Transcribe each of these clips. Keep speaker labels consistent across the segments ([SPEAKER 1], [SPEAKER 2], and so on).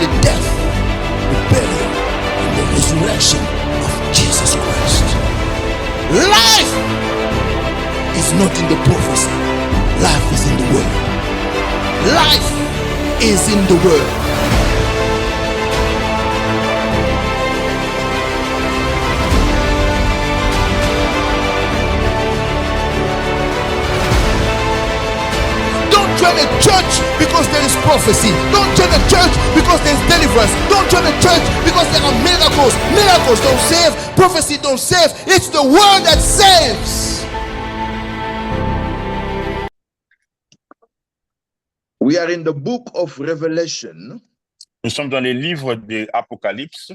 [SPEAKER 1] the death, the burial, and the resurrection of Jesus Christ. Life is not in the prophecy. Life is in the word. Life is in the word. Don't join a church because there is prophecy. Don't join a church because there is deliverance. Don't join a church because there are miracles. Miracles don't save. Prophecy don't save. It's the word that saves. We are in the book of Revelation.
[SPEAKER 2] Nous sommes dans les livres de Apocalypse.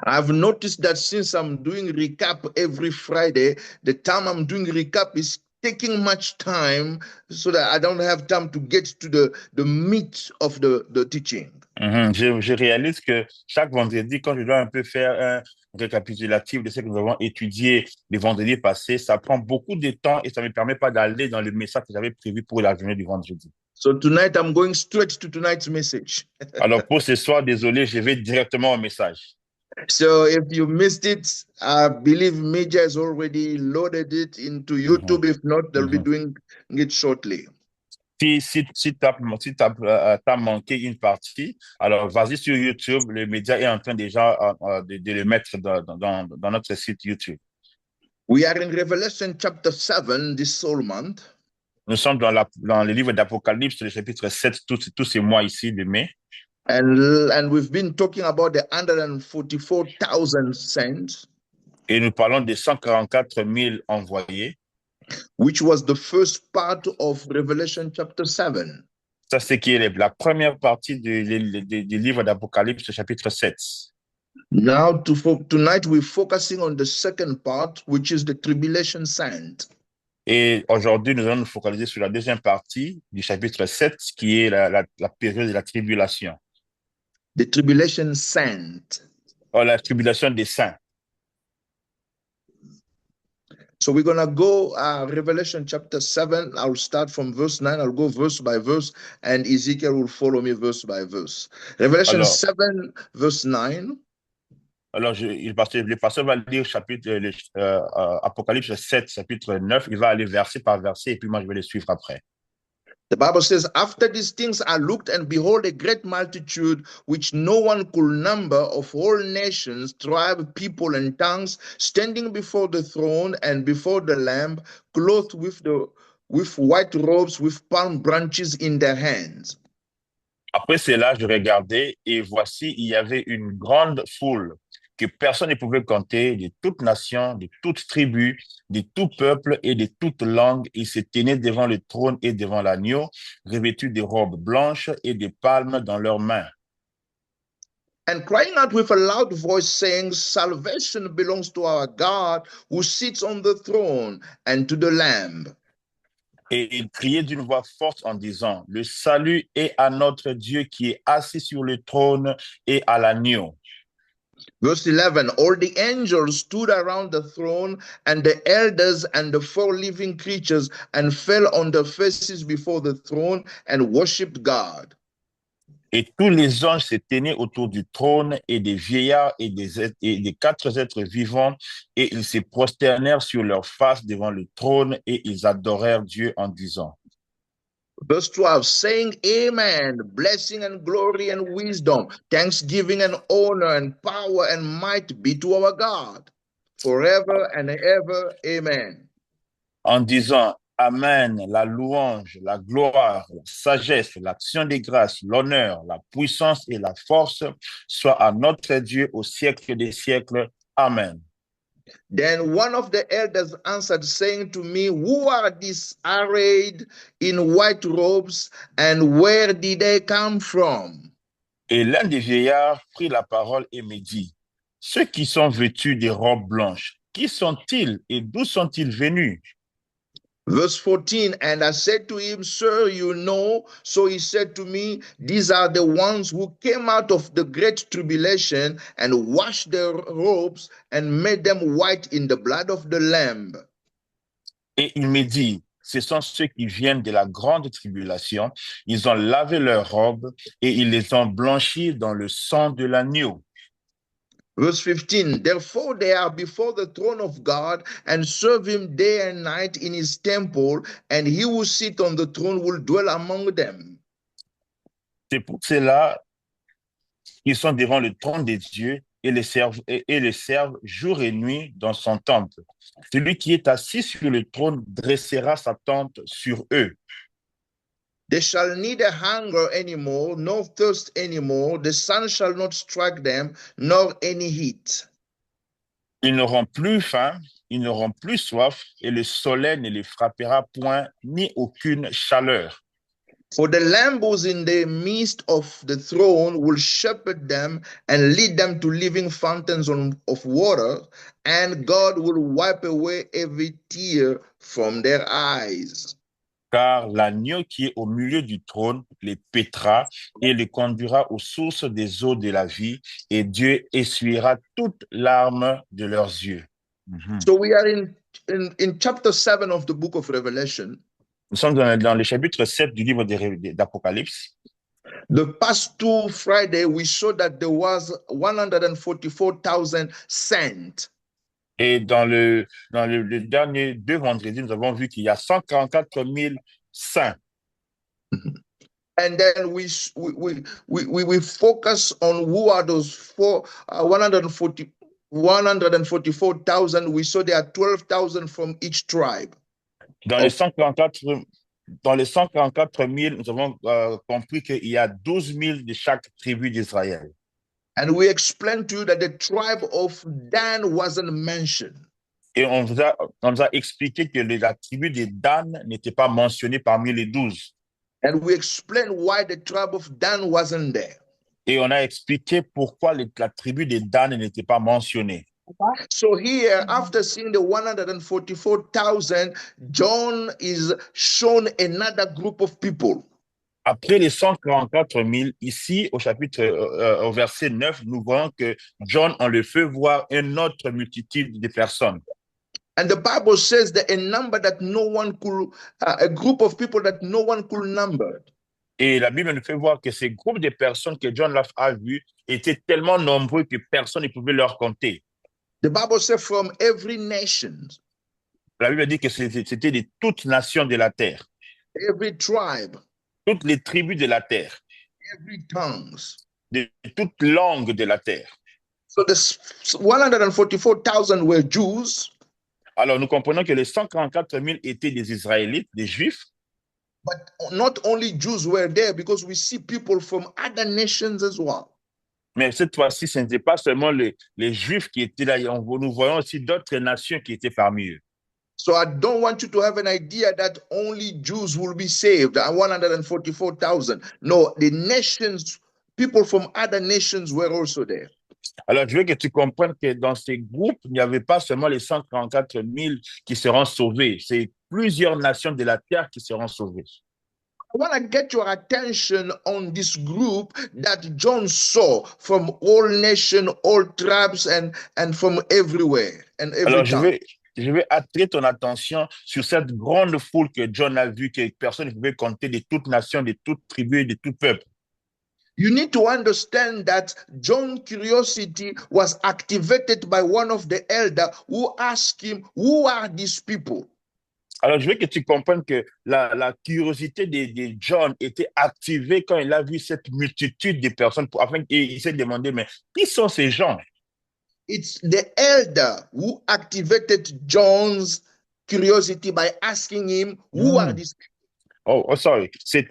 [SPEAKER 1] I've noticed that since I'm doing recap every Friday, the time I'm doing recap is taking much time so that I don't have time to get to the meat of the teaching.
[SPEAKER 2] Je réalise que chaque vendredi, quand je dois un peu faire un récapitulatif de ce que nous avons étudié les vendredis passés, ça prend beaucoup de temps et ça ne me permet pas d'aller dans le message que j'avais prévu pour la journée du vendredi.
[SPEAKER 1] So tonight I'm going straight to tonight's message.
[SPEAKER 2] Alors pour ce soir, désolé, je vais directement au message.
[SPEAKER 1] So if you missed it, I believe Media has already loaded it into YouTube. If not, they'll be doing it shortly.
[SPEAKER 2] Si t'as manqué une partie, alors vas-y sur YouTube, le média est en train déjà de le mettre dans notre site YouTube.
[SPEAKER 1] We are in Revelation chapter 7 this whole month.
[SPEAKER 2] Nous sommes dans le livre d'Apocalypse, le chapitre 7, tous ces mois ici de mai.
[SPEAKER 1] And we've been talking about the 144,000 saints.
[SPEAKER 2] Et nous parlons des 144 000 envoyés.
[SPEAKER 1] Which was the first part of Revelation chapter 7.
[SPEAKER 2] Ça, c'est qui est la première partie du livre d'Apocalypse, chapitre 7.
[SPEAKER 1] Now, tonight, we're focusing on the second part, which is the tribulation saint.
[SPEAKER 2] Et aujourd'hui, nous allons nous focaliser sur la deuxième partie du chapitre 7, qui est la période de la tribulation.
[SPEAKER 1] The tribulation saint.
[SPEAKER 2] La tribulation des saints.
[SPEAKER 1] So we're going to go Revelation chapter 7. I'll start from verse 9. I'll go verse by verse, and Ezekiel will follow me verse by verse. Revelation 7, verse 9.
[SPEAKER 2] Alors, le pasteur va lire Apocalypse 7, chapitre 9. Il va aller verset par verset, et puis moi, je vais le suivre après.
[SPEAKER 1] The Bible says, after these things I looked, and behold, a great multitude, which no one could number, of all nations, tribes, people, and tongues, standing before the throne and before the Lamb, clothed with white robes, with palm branches in their hands.
[SPEAKER 2] Après cela, je regardais, et voici, il y avait une grande foule que personne ne pouvait compter, de toute nation, de toute tribu, de tout peuple et de toute langue. Ils se tenaient devant le trône et devant l'agneau, revêtus de robes blanches et de palmes dans leurs mains.
[SPEAKER 1] And crying out with a loud voice, saying, salvation belongs to our God, who sits on the throne, and to the Lamb.
[SPEAKER 2] Et ils criaient d'une voix forte en disant, le salut est à notre Dieu qui est assis sur le trône et à l'agneau.
[SPEAKER 1] Verse 11, all the angels stood around the throne, and the elders and the 4 living creatures, and fell on their faces before the throne and worshipped God.
[SPEAKER 2] Et tous les anges se tenaient autour du trône, et des vieillards et des 4 êtres vivants, et ils se prosternèrent sur leurs faces devant le trône, et ils adorèrent Dieu en disant.
[SPEAKER 1] Verse 12, saying, Amen, blessing and glory and wisdom, thanksgiving and honor and power and might be to our God, forever and ever. Amen.
[SPEAKER 2] En disant, Amen, la louange, la gloire, la sagesse, l'action des grâces, l'honneur, la puissance et la force soient à notre Dieu au siècle des siècles. Amen.
[SPEAKER 1] Then one of the elders answered, saying to me, who are these arrayed in white robes, and where did they come from?
[SPEAKER 2] Et l'un des vieillards prit la parole et me dit, ceux qui sont vêtus de robes blanches, qui sont-ils et d'où sont-ils venus?
[SPEAKER 1] Verse 14, and I said to him, sir, you know. So he said to me, these are the ones who came out of the great tribulation and washed their robes and made them white in the blood of the Lamb.
[SPEAKER 2] Et il me dit, ce sont ceux qui viennent de la grande tribulation. Ils ont lavé leurs robes et ils les ont blanchis dans le sang de l'agneau.
[SPEAKER 1] Verse 15, therefore they are before the throne of God and serve him day and night in his temple, and he who sit on the throne will dwell among them.
[SPEAKER 2] C'est pour cela qu'ils sont devant le trône de Dieu et les servent jour et nuit dans son temple. Celui qui est assis sur le trône dressera sa tente sur eux.
[SPEAKER 1] They shall neither hunger anymore, nor thirst anymore. The sun shall not strike them, nor any heat.
[SPEAKER 2] Ils n'auront plus faim, ils n'auront plus soif, et le soleil ne les frappera point, ni aucune chaleur.
[SPEAKER 1] For the Lamb who's in the midst of the throne will shepherd them and lead them to living fountains of water, and God will wipe away every tear from their eyes.
[SPEAKER 2] Car l'agneau qui est au milieu du trône les paîtra et les conduira aux sources des eaux de la vie, et Dieu essuiera toute larme de leurs yeux.
[SPEAKER 1] So we are in chapter 7 of the book of Revelation.
[SPEAKER 2] Nous sommes dans le chapitre 7 du livre d'Apocalypse.
[SPEAKER 1] The past two Friday, we saw that there was 144,000 sent.
[SPEAKER 2] Et dans le dernier 2 vendredis, nous avons vu qu'il y a 144 000 saints.
[SPEAKER 1] And then we focus on who are those 144,000. We saw there are 12,000 from each tribe.
[SPEAKER 2] Dans les 144 000, nous avons compris qu'il y a 12 000 de chaque tribu d'Israël.
[SPEAKER 1] And we explained to you that the tribe of Dan wasn't mentioned.
[SPEAKER 2] Et on nous a expliqué que la tribu de Dan n'était pas mentionnée parmi les 12.
[SPEAKER 1] And we explained why the tribe of Dan wasn't there.
[SPEAKER 2] Et on a expliqué pourquoi la tribu de Dan n'était pas mentionnée.
[SPEAKER 1] So here, after seeing the 144,000, John is shown another group of people.
[SPEAKER 2] Après les 144 000, ici, au verset 9, nous voyons que John, on le fait voir une autre multitude de personnes.
[SPEAKER 1] And the Bible says that a number that no one could, a group of people that no one could number.
[SPEAKER 2] Et la Bible nous fait voir que ces groupes de personnes que John a vus étaient tellement nombreux que personne ne pouvait leur compter.
[SPEAKER 1] The Bible says from every nation.
[SPEAKER 2] La Bible dit que c'était de toutes nations de la terre.
[SPEAKER 1] Every tribe.
[SPEAKER 2] Toutes les tribus de la terre.
[SPEAKER 1] Every tongues.
[SPEAKER 2] De toutes langues de la terre.
[SPEAKER 1] So the 144,000 were Jews.
[SPEAKER 2] Alors nous comprenons que les 144 000 étaient des Israélites, des Juifs.
[SPEAKER 1] But not only Jews were there, because we see people from other nations as well.
[SPEAKER 2] Mais cette fois-ci, ce n'était pas seulement les Juifs qui étaient là. Nous voyons aussi d'autres nations qui étaient parmi eux.
[SPEAKER 1] So I don't want you to have an idea that only Jews will be saved, 144,000. No, the nations, people from other nations were also there.
[SPEAKER 2] Alors, je veux que tu comprennes que dans ces groupes, il n'y avait pas seulement les 134 000 qui seront sauvés. C'est plusieurs nations de la terre qui seront sauvées.
[SPEAKER 1] I want to get your attention on this group that John saw from all nations, all tribes, and from everywhere and every
[SPEAKER 2] Alors,
[SPEAKER 1] time.
[SPEAKER 2] Je vais attirer ton attention sur cette grande foule que John a vue, que personne ne pouvait compter, de toutes nations, de toutes tribus et de tout peuple.
[SPEAKER 1] You need to understand that John's curiosity was activated by one of the elders who asked him, who are these people?
[SPEAKER 2] Alors, je veux que tu comprennes que la curiosité de John était activée quand il a vu cette multitude de personnes, afin qu'il s'est demandé, mais qui sont ces gens?
[SPEAKER 1] It's the elder who activated John's curiosity by asking him, who are these people?
[SPEAKER 2] Oh, sorry. C'est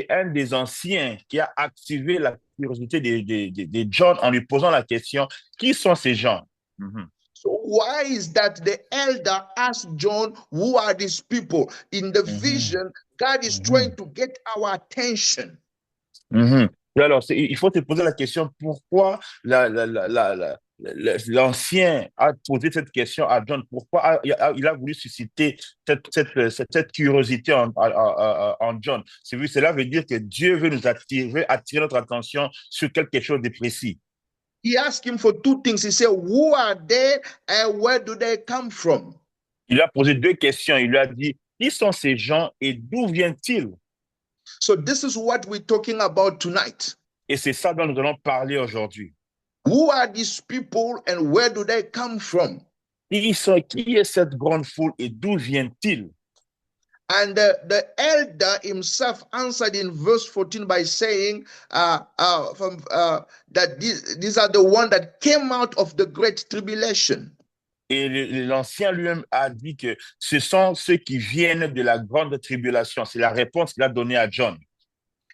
[SPEAKER 2] un des anciens qui a activé la curiosité de John en lui posant la question, qui sont ces gens?
[SPEAKER 1] So why is that the elder asked John, who are these people? In the vision, God is trying to get our attention.
[SPEAKER 2] Alors, il faut te poser la question, pourquoi l'ancien a posé cette question à John? Pourquoi il a voulu susciter cette curiosité en John? Cela veut dire que Dieu veut nous attirer notre attention sur quelque chose de précis.
[SPEAKER 1] He asked him for two things. He said, who are they and where do they come from?
[SPEAKER 2] Il a posé 2 questions. Il lui a dit, Qui sont ces gens et d'où viennent-ils?
[SPEAKER 1] So this is what we're talking about tonight.
[SPEAKER 2] Et c'est ça dont nous allons parler aujourd'hui.
[SPEAKER 1] Who are these people and where do they come from?
[SPEAKER 2] Qui est cette grande foule et d'où viennent-ils?
[SPEAKER 1] And the elder himself answered in verse 14 by saying that these are the ones that came out of the great tribulation.
[SPEAKER 2] Et l'ancien lui-même a dit que ce sont ceux qui viennent de la grande tribulation. C'est la réponse qu'il a donnée à John.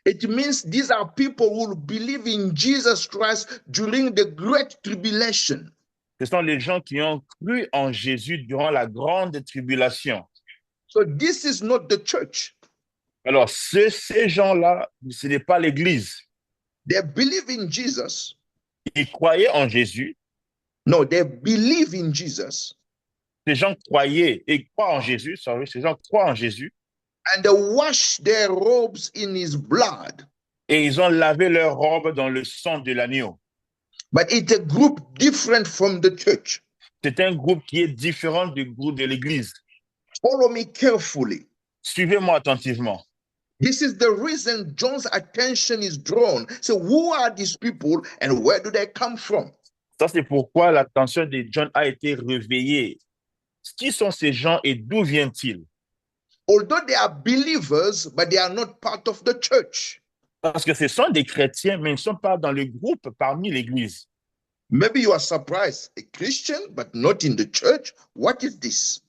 [SPEAKER 1] It means these are people who believe in Jesus Christ during the great tribulation.
[SPEAKER 2] Ce sont les gens qui ont cru en Jésus durant la grande tribulation.
[SPEAKER 1] So this is not the church.
[SPEAKER 2] Alors, ces gens-là, ce n'est pas l'Église.
[SPEAKER 1] They believe in Jesus.
[SPEAKER 2] Ils croyaient en Jésus.
[SPEAKER 1] No, they believe in Jesus.
[SPEAKER 2] Ces gens croyaient et croient en Jésus. Ces gens croient en Jésus.
[SPEAKER 1] And they wash their robes in his blood.
[SPEAKER 2] Et ils ont lavé leurs robes dans le sang de l'agneau.
[SPEAKER 1] But it's a group different from the church.
[SPEAKER 2] C'est un groupe qui est différent du groupe de l'Église.
[SPEAKER 1] Follow me carefully.
[SPEAKER 2] Suivez-moi attentivement.
[SPEAKER 1] This is the reason John's attention is drawn. So who are these people and where do they come from?
[SPEAKER 2] Ça, c'est pourquoi l'attention de John a été réveillée. Qui sont ces gens et d'où viennent-ils?
[SPEAKER 1] Although they are believers, but they are not part of the church.
[SPEAKER 2] Parce que ce sont des chrétiens, mais ils ne sont pas dans le groupe parmi l'Église.
[SPEAKER 1] Maybe you are surprised. A Christian, but not in the church? What is this?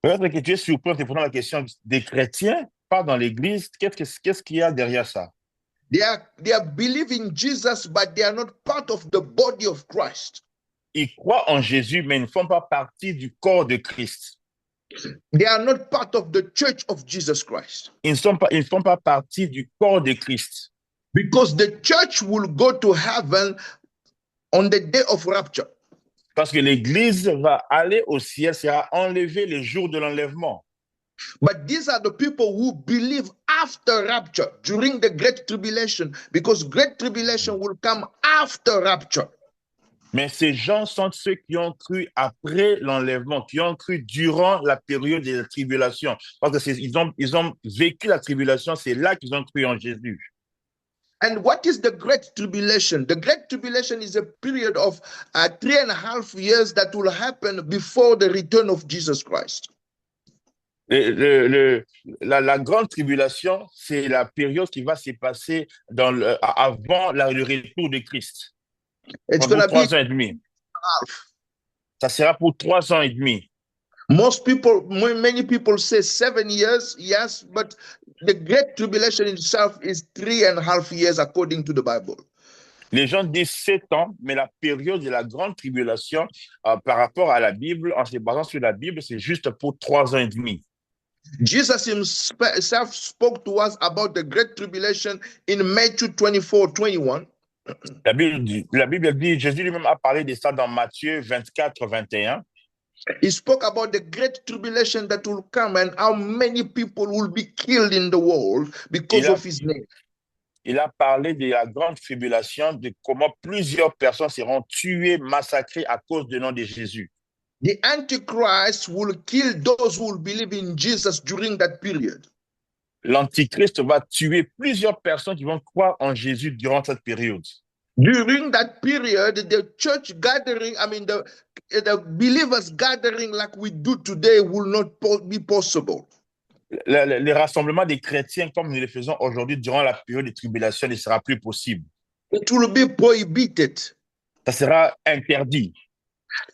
[SPEAKER 2] Peut-être que tu es surpris en te posant la question des chrétiens, pas dans l'Église. Qu'est-ce qu'il y a derrière ça?
[SPEAKER 1] They are believing Jesus, but they are not part of the body of Christ.
[SPEAKER 2] Ils croient en Jésus, mais ils ne font pas partie du corps de Christ.
[SPEAKER 1] They are not part of the church of Jesus Christ.
[SPEAKER 2] Ils ne font pas partie du corps de Christ.
[SPEAKER 1] Because the church will go to heaven on the day of rapture.
[SPEAKER 2] Parce que l'Église va aller au ciel, sera enlevée le jour de l'enlèvement.
[SPEAKER 1] But these are the people who believe after rapture, during the great tribulation, because great tribulation will come after rapture.
[SPEAKER 2] Mais ces gens sont ceux qui ont cru après l'enlèvement, qui ont cru durant la période de la tribulation. Parce qu'ils ont vécu la tribulation, c'est là qu'ils ont cru en Jésus.
[SPEAKER 1] And what is the great tribulation? The great tribulation is a period of 3.5 years that will happen before the return of Jesus Christ.
[SPEAKER 2] La grande tribulation, c'est la période qui va se passer avant le retour de Christ.
[SPEAKER 1] It's
[SPEAKER 2] Pendant
[SPEAKER 1] going to be
[SPEAKER 2] 3 ans et demi. Ça sera pour 3 ans et demi.
[SPEAKER 1] Many people say 7 years, yes, but the great tribulation itself is 3.5 years according to the Bible.
[SPEAKER 2] Les gens disent 7 ans, mais la période de la grande tribulation, par rapport à la Bible, en se basant sur la Bible, c'est juste pour 3 ans et demi.
[SPEAKER 1] Jesus himself spoke to us about the great tribulation in Matthew 24:21.
[SPEAKER 2] La Bible dit, Jésus lui-même a parlé de ça dans Matthieu 24, 21.
[SPEAKER 1] He spoke about the great tribulation that will come and how many people will be killed in the world because of his name.
[SPEAKER 2] Il a parlé de la grande tribulation, de comment plusieurs personnes seront tuées, massacrées à cause du nom de Jésus.
[SPEAKER 1] The Antichrist will kill those who will believe in Jesus during that period.
[SPEAKER 2] L'Antichrist va tuer plusieurs personnes qui vont croire en Jésus durant cette période.
[SPEAKER 1] During that period, the church gathering, the believers gathering like we do today will not be possible.
[SPEAKER 2] Les rassemblements des chrétiens, comme nous les faisons aujourd'hui, durant la période de tribulation, ne sera plus possible.
[SPEAKER 1] It will be prohibited.
[SPEAKER 2] Ça sera interdit.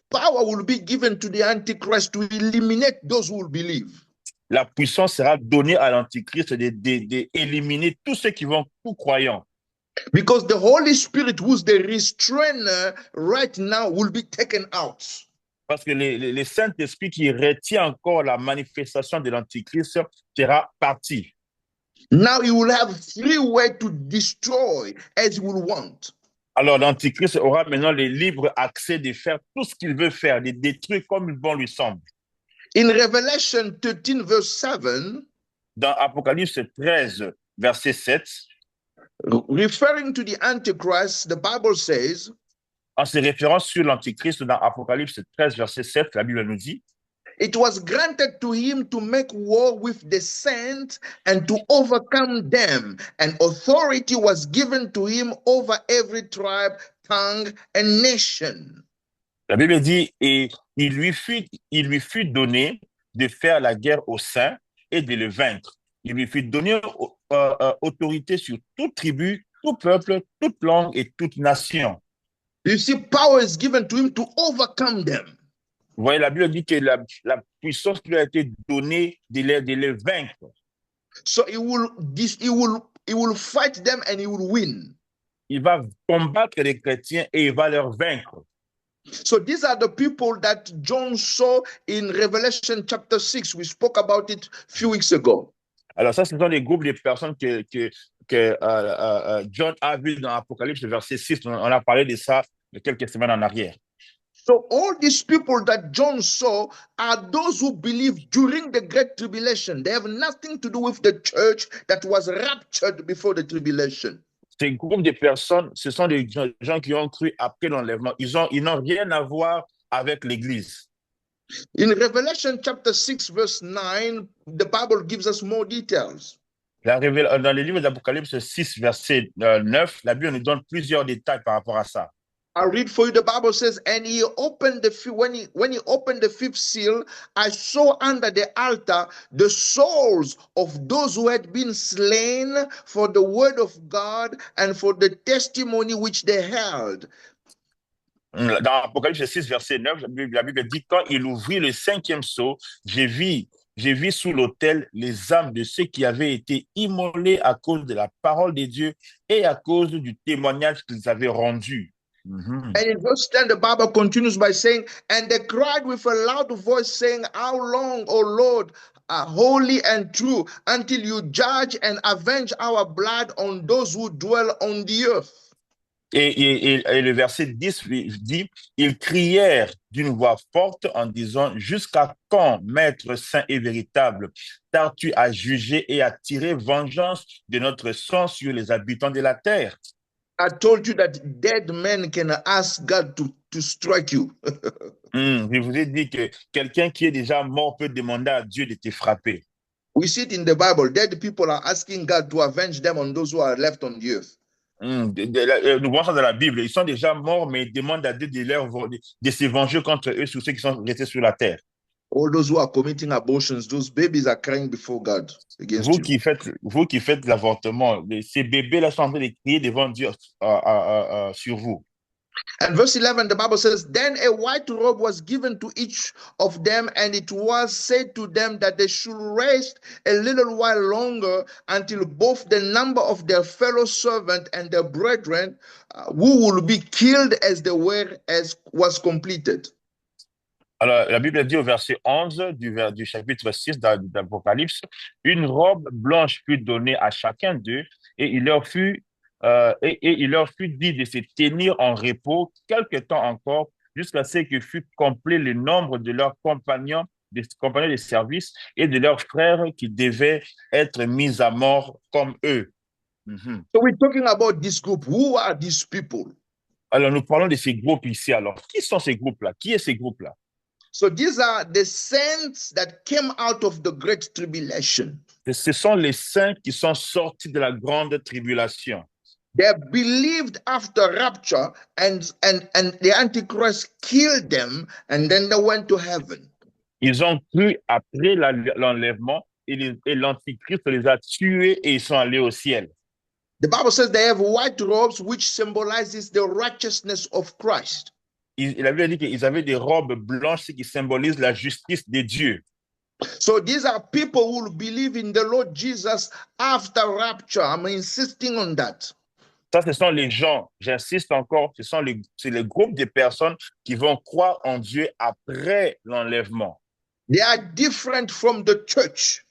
[SPEAKER 1] Power will be given to the Antichrist to eliminate those who will believe.
[SPEAKER 2] La puissance sera donnée à l'Antichrist d'éliminer tous ceux qui vont tout croyants.
[SPEAKER 1] Because the Holy Spirit, who's the restrainer right now, will be taken out.
[SPEAKER 2] Parce que le Saint-Esprit qui retient encore la manifestation de l'Antichrist sera parti.
[SPEAKER 1] Now he will have free way to destroy as he will want.
[SPEAKER 2] Alors l'Antichrist aura maintenant le libre accès de faire tout ce qu'il veut faire, de détruire comme bon lui semble.
[SPEAKER 1] In Revelation 13, verse 7,
[SPEAKER 2] dans Apocalypse 13, verset 7,
[SPEAKER 1] referring to the Antichrist, the Bible says,
[SPEAKER 2] en se référant sur l'Antichrist dans Apocalypse 13, verset 7, la Bible nous dit,
[SPEAKER 1] It was granted to him to make war with the saints and to overcome them. And authority was given to him over every tribe, tongue, and nation.
[SPEAKER 2] La Bible dit, et il lui fut donné de faire la guerre aux saints et de le vaincre. Il lui fut donné autorité sur toute tribu, tout peuple, toute langue et toute nation.
[SPEAKER 1] You see, power is given to him to overcome them.
[SPEAKER 2] Vous voyez, la Bible dit que la puissance lui a été donnée de les vaincre.
[SPEAKER 1] So he will fight them and he will win.
[SPEAKER 2] Il va combattre les chrétiens et il va leur vaincre.
[SPEAKER 1] So these are the people that John saw in Revelation chapter 6. We spoke about it a few weeks ago.
[SPEAKER 2] Alors ça, ce sont les groupes de personnes que John a vu dans Apocalypse, verset 6. On a parlé de ça quelques semaines en arrière.
[SPEAKER 1] So all these people that John saw are those who believe during the Great Tribulation. They have nothing to do with the church that was raptured before the tribulation.
[SPEAKER 2] Ces groupes de personnes, ce sont des gens qui ont cru après l'enlèvement. Ils n'ont rien à voir avec l'Église.
[SPEAKER 1] In Revelation chapter 6, verse 9, the Bible gives us more details.
[SPEAKER 2] Dans le livre d'Apocalypse 6, verset 9, la Bible nous donne plusieurs détails par rapport à ça.
[SPEAKER 1] I'll read for you. The Bible says, and he opened when he opened the fifth seal, I saw under the altar the souls of those who had been slain for the word of God and for the testimony which they held.
[SPEAKER 2] Dans Apocalypse 6, verset 9, la Bible dit, quand il ouvrit le cinquième sceau, j'ai vu sous l'autel les âmes de ceux qui avaient été immolés à cause de la parole de Dieu et à cause du témoignage qu'ils avaient rendu.
[SPEAKER 1] And in verse 10, the Bible continues by saying, and they cried with a loud voice, saying, how long, O Lord, holy and true, until you judge and avenge our blood on those who dwell on the earth?
[SPEAKER 2] Et le verset 10 dit, ils crièrent d'une voix forte en disant, jusqu'à quand, Maître saint et véritable, t'as-tu à juger et à tirer vengeance de notre sang sur les habitants de la terre?
[SPEAKER 1] I told you that dead men can ask God to strike you.
[SPEAKER 2] Je vous ai dit que quelqu'un qui est déjà mort peut demander à Dieu de te frapper.
[SPEAKER 1] We see it in the Bible. Dead people are asking God to avenge them on those who are left on the earth.
[SPEAKER 2] Nous voyons ça dans la Bible. Ils sont déjà morts, mais ils demandent à Dieu de se venger contre eux, sur ceux qui sont restés sur la terre.
[SPEAKER 1] All those who are committing abortions, those babies are crying before God against
[SPEAKER 2] Vous
[SPEAKER 1] you.
[SPEAKER 2] qui faites l'avortement, ces bébés-là sont en train de crier devant Dieu sur vous.
[SPEAKER 1] And verse 11, the Bible says, then a white robe was given to each of them, and it was said to them that they should rest a little while longer until both the number of their fellow servants and their brethren who will be killed as they were as was completed.
[SPEAKER 2] Alors, la Bible dit au verset 11 du chapitre 6 d'Apocalypse, une robe blanche fut donnée à chacun d'eux et il leur fut dit de se tenir en repos quelque temps encore jusqu'à ce que fût complet le nombre de leurs compagnons de service et de leurs frères qui devaient être mis à mort comme eux.
[SPEAKER 1] So we're talking about this group. Who are these people?
[SPEAKER 2] Alors, nous parlons de ces groupes ici. Alors, qui sont ces groupes-là? Qui est ces groupes-là?
[SPEAKER 1] So these are the saints that came out of the great tribulation.
[SPEAKER 2] Ce sont les saints qui sont sortis de la grande tribulation.
[SPEAKER 1] They believed after rapture, and the Antichrist killed them, and then they went to heaven.
[SPEAKER 2] Ils ont cru après l'enlèvement et l'Antichrist les a tués et ils sont allés au ciel.
[SPEAKER 1] The Bible says they have white robes, which symbolizes the righteousness of Christ.
[SPEAKER 2] La Bible dit qu'ils avaient des robes blanches qui symbolisent la justice de Dieu.
[SPEAKER 1] So these are people who will believe in the Lord Jesus after rapture. I'm insisting on that.
[SPEAKER 2] Ça, ce sont les gens, j'insiste encore, c'est le groupe de personnes qui vont croire en Dieu après l'enlèvement.
[SPEAKER 1] They are different from the church.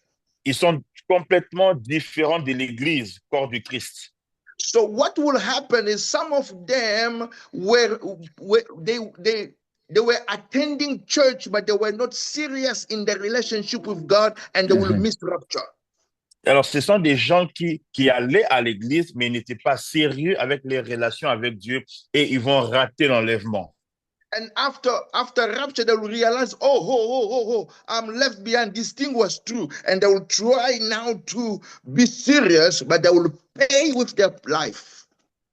[SPEAKER 2] Ils sont complètement différents de l'Église, corps du Christ.
[SPEAKER 1] So what will happen is some of them they were attending church, but they were not serious in their relationship with God, and they will miss rapture.
[SPEAKER 2] Alors, ce sont des gens qui allaient à l'église, mais n'étaient pas sérieux avec les relations avec Dieu et ils vont rater l'enlèvement.
[SPEAKER 1] And after rapture, they will realize, I'm left behind. This thing was true. And they will try now to be serious, but they will pay with their life.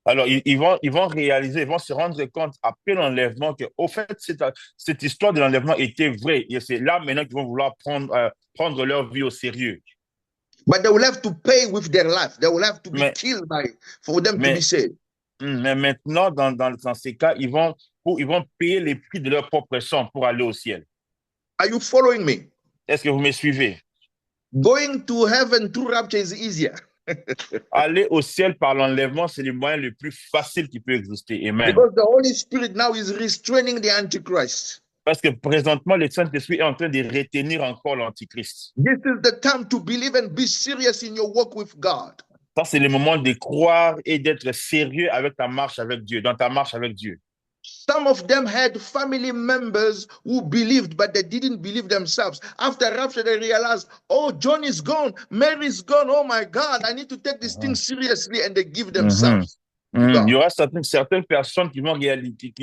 [SPEAKER 2] Alors, ils vont réaliser, ils vont se rendre compte après l'enlèvement que, au fait, cette histoire de l'enlèvement était vraie. Et c'est là maintenant qu'ils vont vouloir prendre leur vie au sérieux.
[SPEAKER 1] But they will have to pay with their life. They will have to be
[SPEAKER 2] Mais,
[SPEAKER 1] killed for them to be
[SPEAKER 2] mais,
[SPEAKER 1] saved.
[SPEAKER 2] mais maintenant, dans ces cas, ils vont payer les prix de leur propre sang pour aller au ciel.
[SPEAKER 1] Are you following me?
[SPEAKER 2] Est-ce que vous me suivez?
[SPEAKER 1] Going to heaven through rapture is easier.
[SPEAKER 2] Aller au ciel par l'enlèvement, c'est le moyen le plus facile qui peut exister. Amen.
[SPEAKER 1] Because the Holy Spirit now is restraining the Antichrist.
[SPEAKER 2] Parce que présentement, le Saint-Esprit est en train de retenir encore l'Antichrist.
[SPEAKER 1] This is the time to believe and be serious in your walk with God.
[SPEAKER 2] Ça, c'est le moment de croire et d'être sérieux avec ta marche avec Dieu, dans ta marche avec Dieu.
[SPEAKER 1] Some of them had family members who believed, but they didn't believe themselves. After rapture, they realized, oh, John is gone, Mary's gone. Oh my God, I need to take this thing seriously, and they give themselves.
[SPEAKER 2] Il y aura certaines personnes qui vont réaliser,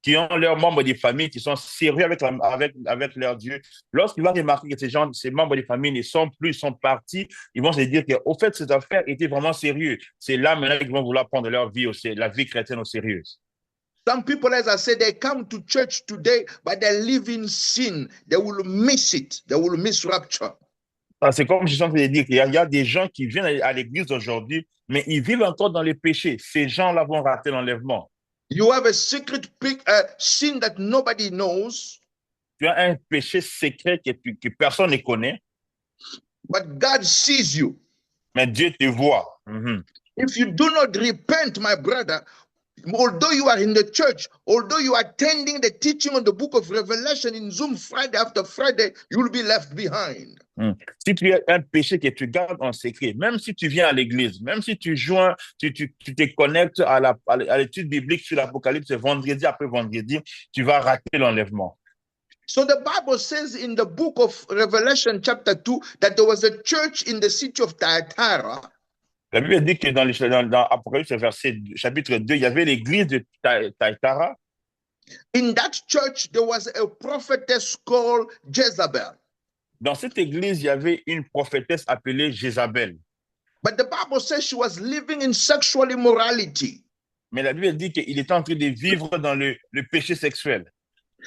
[SPEAKER 2] qui ont leurs membres de famille, qui sont sérieux avec leur Dieu. Lorsqu'ils vont remarquer que ces membres de famille ne sont plus, sont partis, ils vont se dire qu'au fait, cette affaire était vraiment sérieuse. C'est là maintenant qu'ils vont vouloir prendre leur vie, la vie chrétienne au sérieux.
[SPEAKER 1] Some people, as I said, they come to church today, but they live in sin. They will miss it. They will miss rapture.
[SPEAKER 2] C'est comme je suis en train de dire qu'il y a des gens qui viennent à l'église aujourd'hui, mais ils vivent encore dans les péchés. Ces gens-là vont rater l'enlèvement.
[SPEAKER 1] You have a secret sin that nobody knows.
[SPEAKER 2] Tu as un péché secret que personne ne connaît.
[SPEAKER 1] But God sees you.
[SPEAKER 2] Mais Dieu te voit.
[SPEAKER 1] If you do not repent, my brother, although you are in the church, although you are attending the teaching on the book of Revelation in Zoom Friday after Friday, you will be left behind.
[SPEAKER 2] Si tu as un péché que tu gardes en secret, même si tu viens à l'église, même si tu joins, tu te connectes à l'étude biblique sur l'Apocalypse vendredi après vendredi, tu vas rater l'enlèvement.
[SPEAKER 1] So the Bible says in the book of Revelation chapter 2 that there was a church in the city of Thyatira.
[SPEAKER 2] La Bible dit que dans Apocalypse chapitre 2, il y avait l'église de Thyatira.
[SPEAKER 1] In that church, there was a prophetess called Jezebel.
[SPEAKER 2] Dans cette église, il y avait une prophétesse appelée Jézabel.
[SPEAKER 1] But the Bible says she was living in sexual immorality.
[SPEAKER 2] Mais la Bible dit qu'il était en train de vivre dans le péché sexuel.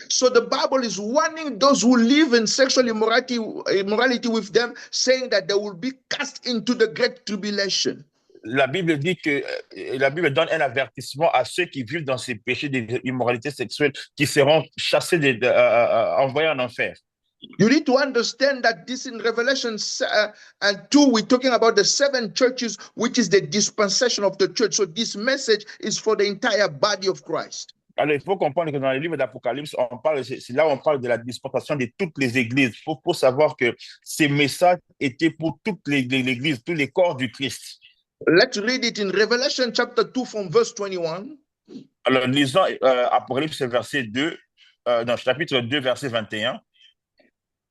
[SPEAKER 1] So the Bible is warning those who live in sexual immorality with them, saying that they will be cast into the great tribulation.
[SPEAKER 2] La Bible dit que la Bible donne un avertissement à ceux qui vivent dans ces péchés d'immoralité sexuelle, qui seront chassés, envoyés en enfer.
[SPEAKER 1] You need to understand that this in Revelation 2, we're talking about the 7 churches, which is the dispensation of the church. So this message is for the entire body of Christ.
[SPEAKER 2] Alors, il faut comprendre que dans le livre d'Apocalypse, c'est là où on parle de la dispensation de toutes les églises. Il faut savoir que ces messages étaient pour toutes les églises, tous les corps du Christ.
[SPEAKER 1] Let's read it in Revelation chapter 2 from verse 21.
[SPEAKER 2] Alors, lisons Apocalypse chapitre 2, verset 21.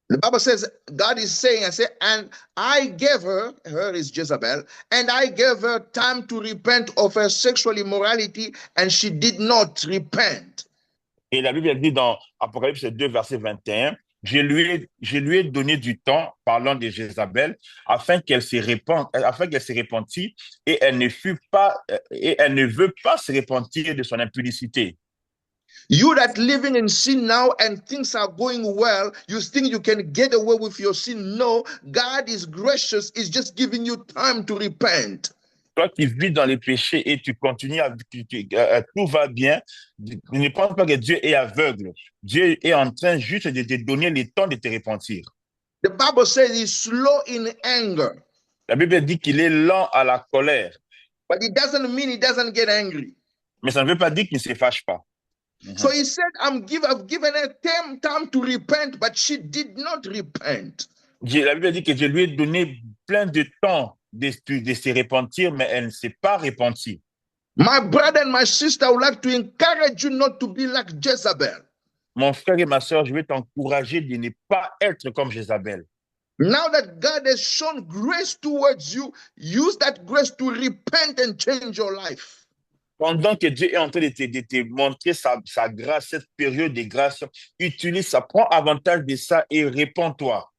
[SPEAKER 1] The Bible says, God is saying, and I gave her is Jezebel, and I gave her time to repent of her sexual immorality, and she did not repent.
[SPEAKER 2] Et la Bible dit dans Apocalypse 2, verset 21, je lui ai donné du temps, parlant de Jézabel, afin qu'elle se repentît, et elle ne veut pas se repentir de son impudicité.
[SPEAKER 1] You that living in sin now and things are going well, you think you can get away with your sin. No, God is gracious. He's just giving you time to repent.
[SPEAKER 2] Toi qui vis dans les péchés et tu continues tout va bien, ne pense pas que Dieu est aveugle. Dieu est en train juste de te donner le temps de te repentir.
[SPEAKER 1] The Bible says he's slow in anger.
[SPEAKER 2] La Bible dit qu'il est lent à la colère.
[SPEAKER 1] But it doesn't mean he doesn't get angry.
[SPEAKER 2] Mais ça ne veut pas dire qu'il ne se fâche pas.
[SPEAKER 1] So he said, I've given her time to repent, but she did not repent.
[SPEAKER 2] La Bible dit que je lui ai donné plein de temps de se repentir, mais elle ne s'est pas repentie.
[SPEAKER 1] My brother and my sister, I would like to encourage you not to be like Jezebel.
[SPEAKER 2] Mon frère et ma sœur, je vais t'encourager de ne pas être comme Jézabel.
[SPEAKER 1] Now that God has shown grace towards you, use that grace to repent and change your life.
[SPEAKER 2] Pendant que Dieu est en train de te montrer sa grâce, cette période de grâce, utilise ça, prends avantage de ça et répands-toi.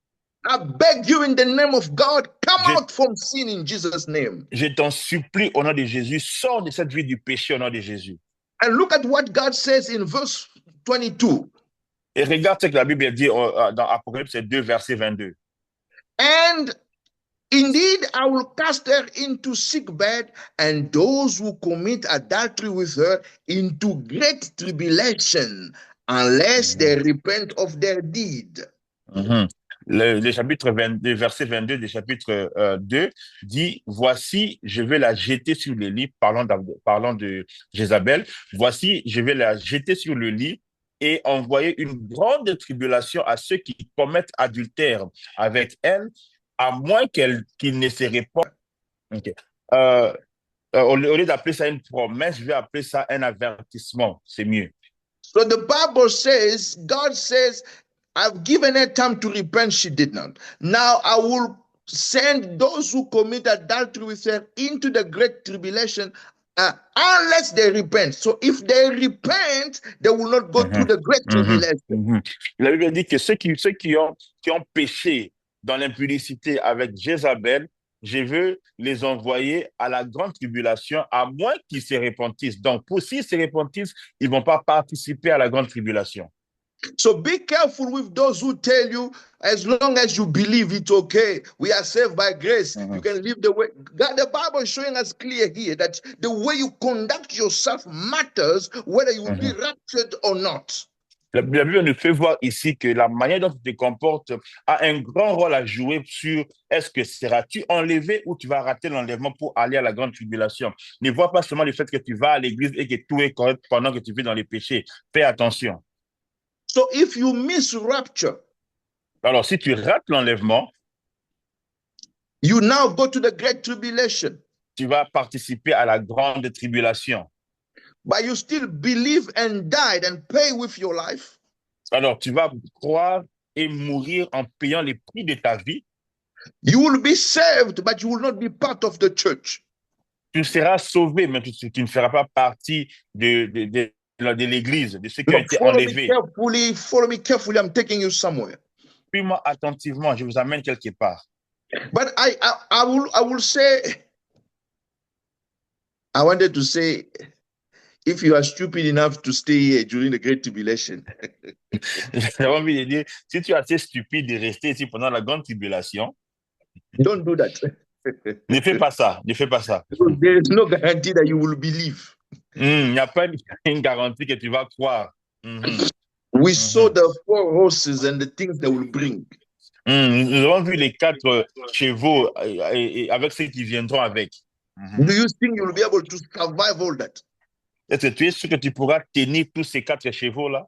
[SPEAKER 1] I beg you in the name of God, come
[SPEAKER 2] Je,
[SPEAKER 1] out from sin in Jesus' name.
[SPEAKER 2] je t'en supplie au nom de Jésus, sors de cette vie du péché au nom de Jésus.
[SPEAKER 1] And look at what God says in verse 22.
[SPEAKER 2] Et regarde ce que la Bible dit dans Apocalypse 2, verset 22.
[SPEAKER 1] And indeed, I will cast her into sick bed, and those who commit adultery with her into great tribulation, unless they repent of their deed.
[SPEAKER 2] Le chapitre 22, verset 22 du chapitre 2 dit, voici, je vais la jeter sur le lit, parlant de Jézabel, voici, je vais la jeter sur le lit et envoyer une grande tribulation à ceux qui commettent adultère avec elle, à moins qu'ils ne se répandent. Okay. Au lieu d'appeler ça une promesse, je vais appeler ça un avertissement. C'est mieux.
[SPEAKER 1] So the Bible says, God says, I've given her time to repent, she did not. Now I will send those who commit adultery with her into the great tribulation unless they repent. So if they repent, they will not go through the great tribulation.
[SPEAKER 2] La Bible dit que ceux qui ont péché dans l'impudicité avec Jézabel, je veux les envoyer à la grande tribulation, à moins qu'ils se repentissent. Donc, pour s'ils se repentissent, ils ne vont pas participer à la grande tribulation.
[SPEAKER 1] So be careful with those who tell you, as long as you believe it's okay, we are saved by grace, you can live the way. God, the Bible is showing us clear here that the way you conduct yourself matters whether you will be raptured or not.
[SPEAKER 2] La Bible nous fait voir ici que la manière dont tu te comportes a un grand rôle à jouer sur est-ce que seras-tu enlevé ou tu vas rater l'enlèvement pour aller à la grande tribulation. Ne vois pas seulement le fait que tu vas à l'église et que tout est correct pendant que tu vis dans les péchés. Fais attention.
[SPEAKER 1] So if you miss rapture,
[SPEAKER 2] alors si tu rates l'enlèvement,
[SPEAKER 1] you now go to the great tribulation.
[SPEAKER 2] Tu vas participer à la grande tribulation.
[SPEAKER 1] But you still believe and died and pay with your life.
[SPEAKER 2] Alors tu vas croire et mourir en payant les prix de ta vie.
[SPEAKER 1] You will be saved, but you will not be part of the church.
[SPEAKER 2] Tu seras sauvé, mais tu ne feras pas partie de l'église, de ceux qui ont été enlevés.
[SPEAKER 1] Follow me carefully, I'm taking you somewhere.
[SPEAKER 2] Suis-moi attentivement, je vous amène quelque part.
[SPEAKER 1] But I will say, I wanted to say, if you are stupid enough to stay here during the Great Tribulation.
[SPEAKER 2] J'avais envie de dire, si tu es assez stupide de rester ici pendant la grande tribulation,
[SPEAKER 1] don't do that.
[SPEAKER 2] Ne fais pas ça, ne fais pas ça.
[SPEAKER 1] There is no guarantee that you will believe.
[SPEAKER 2] Il n'y a pas une garantie que tu vas croire.
[SPEAKER 1] We saw the 4 horses and the things they will bring.
[SPEAKER 2] Nous avons vu les 4 chevaux et avec ceux qui viendront avec.
[SPEAKER 1] Do you think you will be able to survive all that?
[SPEAKER 2] Est-ce que tu es sûr que tu pourras tenir tous ces 4 chevaux-là?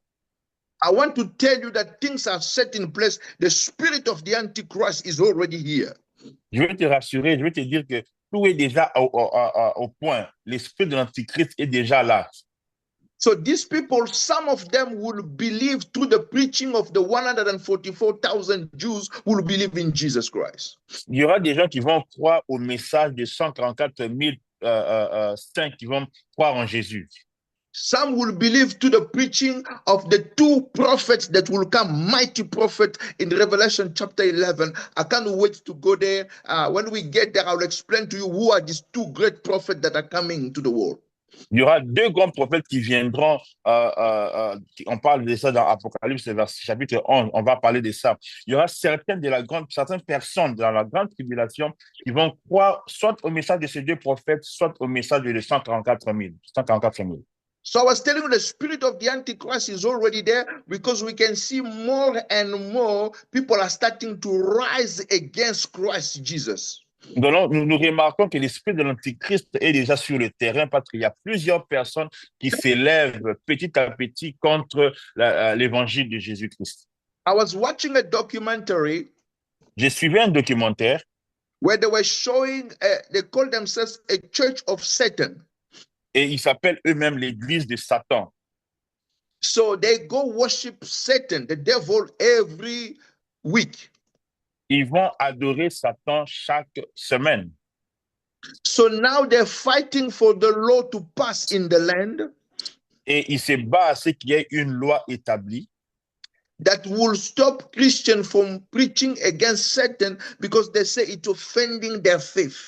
[SPEAKER 1] I want to tell you that things are set in place. The spirit of the Antichrist is already here.
[SPEAKER 2] Je vais te rassurer, je vais te dire que tout est déjà au point. L'esprit de l'Antichrist est déjà là.
[SPEAKER 1] So these people, some of them will believe through the preaching of the 144,000 Jews who will believe in Jesus Christ.
[SPEAKER 2] Il y aura des gens qui vont croire au message de 144 000 saints qui vont croire en Jésus.
[SPEAKER 1] Some will believe to the preaching of the 2 prophets that will come, mighty prophet in Revelation chapter 11. I can't wait to go there. When we get there, I'll explain to you who are these 2 great prophets that are coming to the world.
[SPEAKER 2] Il y aura 2 grands prophètes qui viendront. On parle de ça dans Apocalypse, chapitre 11. On va parler de ça. Il y aura certaines personnes dans la grande tribulation qui vont croire soit au message de ces 2 prophètes, soit au message de 144 000.
[SPEAKER 1] So I was telling you, the spirit of the Antichrist is already there because we can see more and more people are starting to rise against Christ Jesus.
[SPEAKER 2] Donc, nous remarquons que l'esprit de l'Antichrist est déjà sur le terrain parce qu'il y a plusieurs personnes qui s'élèvent petit à petit contre l'évangile de Jésus-Christ.
[SPEAKER 1] I was watching a documentary.
[SPEAKER 2] J'ai suivi un documentaire
[SPEAKER 1] where they were showing, they call themselves a church of Satan.
[SPEAKER 2] Et ils s'appellent eux-mêmes l'église de Satan.
[SPEAKER 1] So they go worship Satan, the devil, every week.
[SPEAKER 2] Ils vont adorer Satan chaque semaine.
[SPEAKER 1] So now they're fighting for the law to pass in the land
[SPEAKER 2] Et il se bat à ce qu'il y ait une loi établie
[SPEAKER 1] that will stop Christians from preaching against Satan because they say it's offending their faith.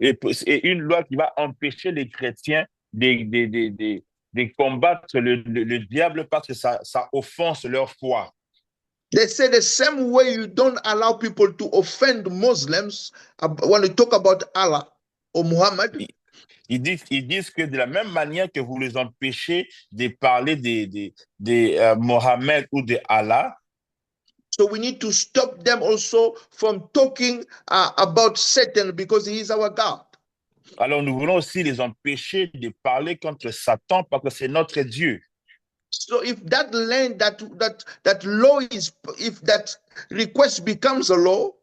[SPEAKER 2] et une loi qui va empêcher les chrétiens de combattre le diable parce que ça offense leur foi.
[SPEAKER 1] They say the same way you don't allow people to offend Muslims when you talk about Allah or Muhammad.
[SPEAKER 2] Ils disent que de la même manière que vous les empêchez de parler de Mohammed ou de Allah,
[SPEAKER 1] so we need to stop them also from talking about Satan because he is our God.
[SPEAKER 2] alors nous voulons aussi les empêcher de parler contre Satan parce que c'est notre Dieu.
[SPEAKER 1] So if that land, that law is, if that request becomes a law,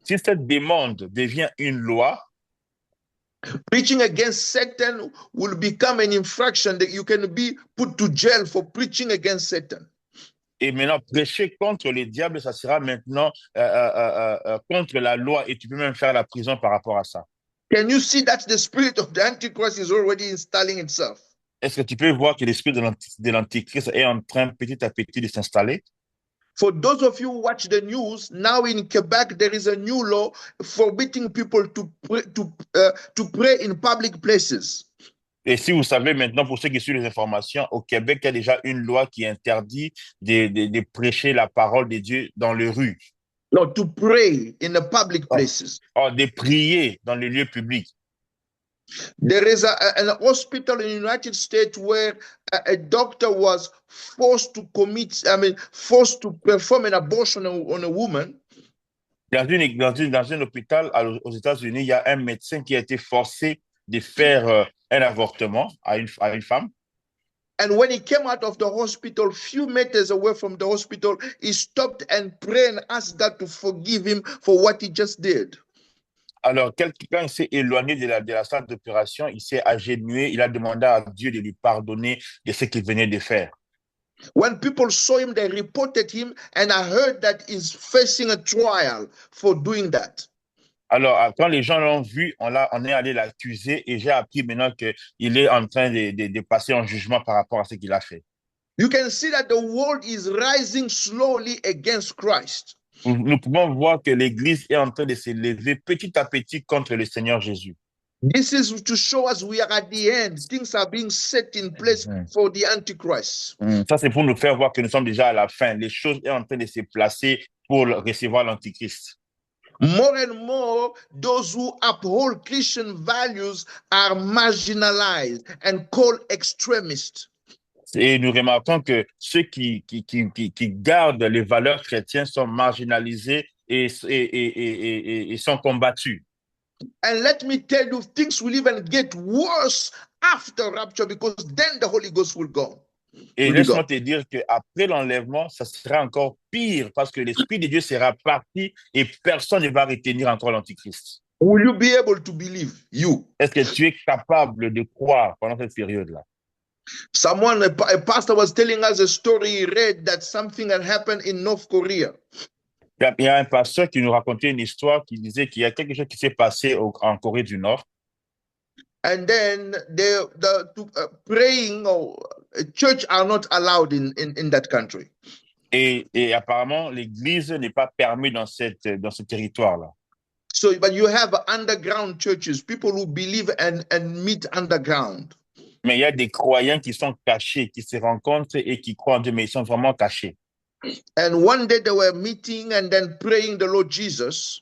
[SPEAKER 2] si cette demande devient une loi,
[SPEAKER 1] preaching against Satan will become an infraction that you can be put to jail for preaching against Satan.
[SPEAKER 2] Et maintenant, prêcher contre le diable, ça sera maintenant contre la loi et tu peux même faire la prison par rapport à ça.
[SPEAKER 1] Can you see that the spirit of the Antichrist is already installing itself?
[SPEAKER 2] Est-ce que tu peux voir que l'esprit de l'Antichrist est en train petit à petit de s'installer?
[SPEAKER 1] For those of you who watch the news, now in Quebec, there is a new law forbidding people to pray in public places.
[SPEAKER 2] Et si vous savez maintenant, pour ceux qui suivent les informations, au Québec, il y a déjà une loi qui interdit de prêcher la parole de Dieu dans les rues.
[SPEAKER 1] No, to pray in the public places.
[SPEAKER 2] De prier dans les lieux publics.
[SPEAKER 1] There is an hospital in the United States where a doctor was forced to forced to perform an abortion on a woman.
[SPEAKER 2] Dans un hôpital aux États-Unis, il y a un médecin qui a été forcé de faire un avortement à une femme.
[SPEAKER 1] And when he came out of the hospital, few meters away from the hospital, he stopped and prayed and asked God to forgive him for what he just did.
[SPEAKER 2] Alors, quand il s'est éloigné de la salle d'opération, il s'est agenouillé, il a demandé à Dieu de lui pardonner de ce qu'il venait de faire.
[SPEAKER 1] When people saw him, they reported him, and I heard that he's facing a trial for doing that.
[SPEAKER 2] Alors, quand les gens l'ont vu, on est allé l'accuser et j'ai appris maintenant qu'il est en train de passer en jugement par rapport à ce qu'il a fait.
[SPEAKER 1] You can see that the world is rising slowly against Christ.
[SPEAKER 2] Nous pouvons voir que l'Église est en train de se lever petit à petit contre le Seigneur Jésus.
[SPEAKER 1] This is to show us we are at the end. Things are being set in place for the Antichrist.
[SPEAKER 2] Ça, c'est pour nous faire voir que nous sommes déjà à la fin. Les choses sont en train de se placer pour recevoir l'Antichrist.
[SPEAKER 1] More and more, those who uphold Christian values are marginalized and called extremists.
[SPEAKER 2] Et nous remarquons que ceux qui gardent les valeurs chrétiennes sont marginalisés et sont combattus.
[SPEAKER 1] And let me tell you, things will even get worse after rapture because then the Holy Ghost will go.
[SPEAKER 2] Et laisse-moi te dire qu'après l'enlèvement, ça sera encore pire parce que l'Esprit de Dieu sera parti et personne ne va retenir encore l'Antichrist.
[SPEAKER 1] Will you be able to believe? You?
[SPEAKER 2] Est-ce que tu es capable de croire pendant cette période-là?
[SPEAKER 1] Someone, a pastor was telling us a story he read that something had happened in North Korea.
[SPEAKER 2] Il y a un pasteur qui nous racontait une histoire qui disait qu'il y a quelque chose qui s'est passé en Corée du Nord.
[SPEAKER 1] And then praying or church are not allowed in that country.
[SPEAKER 2] Et apparemment, l'église n'est pas permise dans ce territoire-là.
[SPEAKER 1] So, but you have underground churches, people who believe and meet underground.
[SPEAKER 2] Mais il y a des croyants qui sont cachés, qui se rencontrent et qui croient en Dieu, mais ils sont vraiment cachés.
[SPEAKER 1] And one day they were meeting and then praying the Lord Jesus.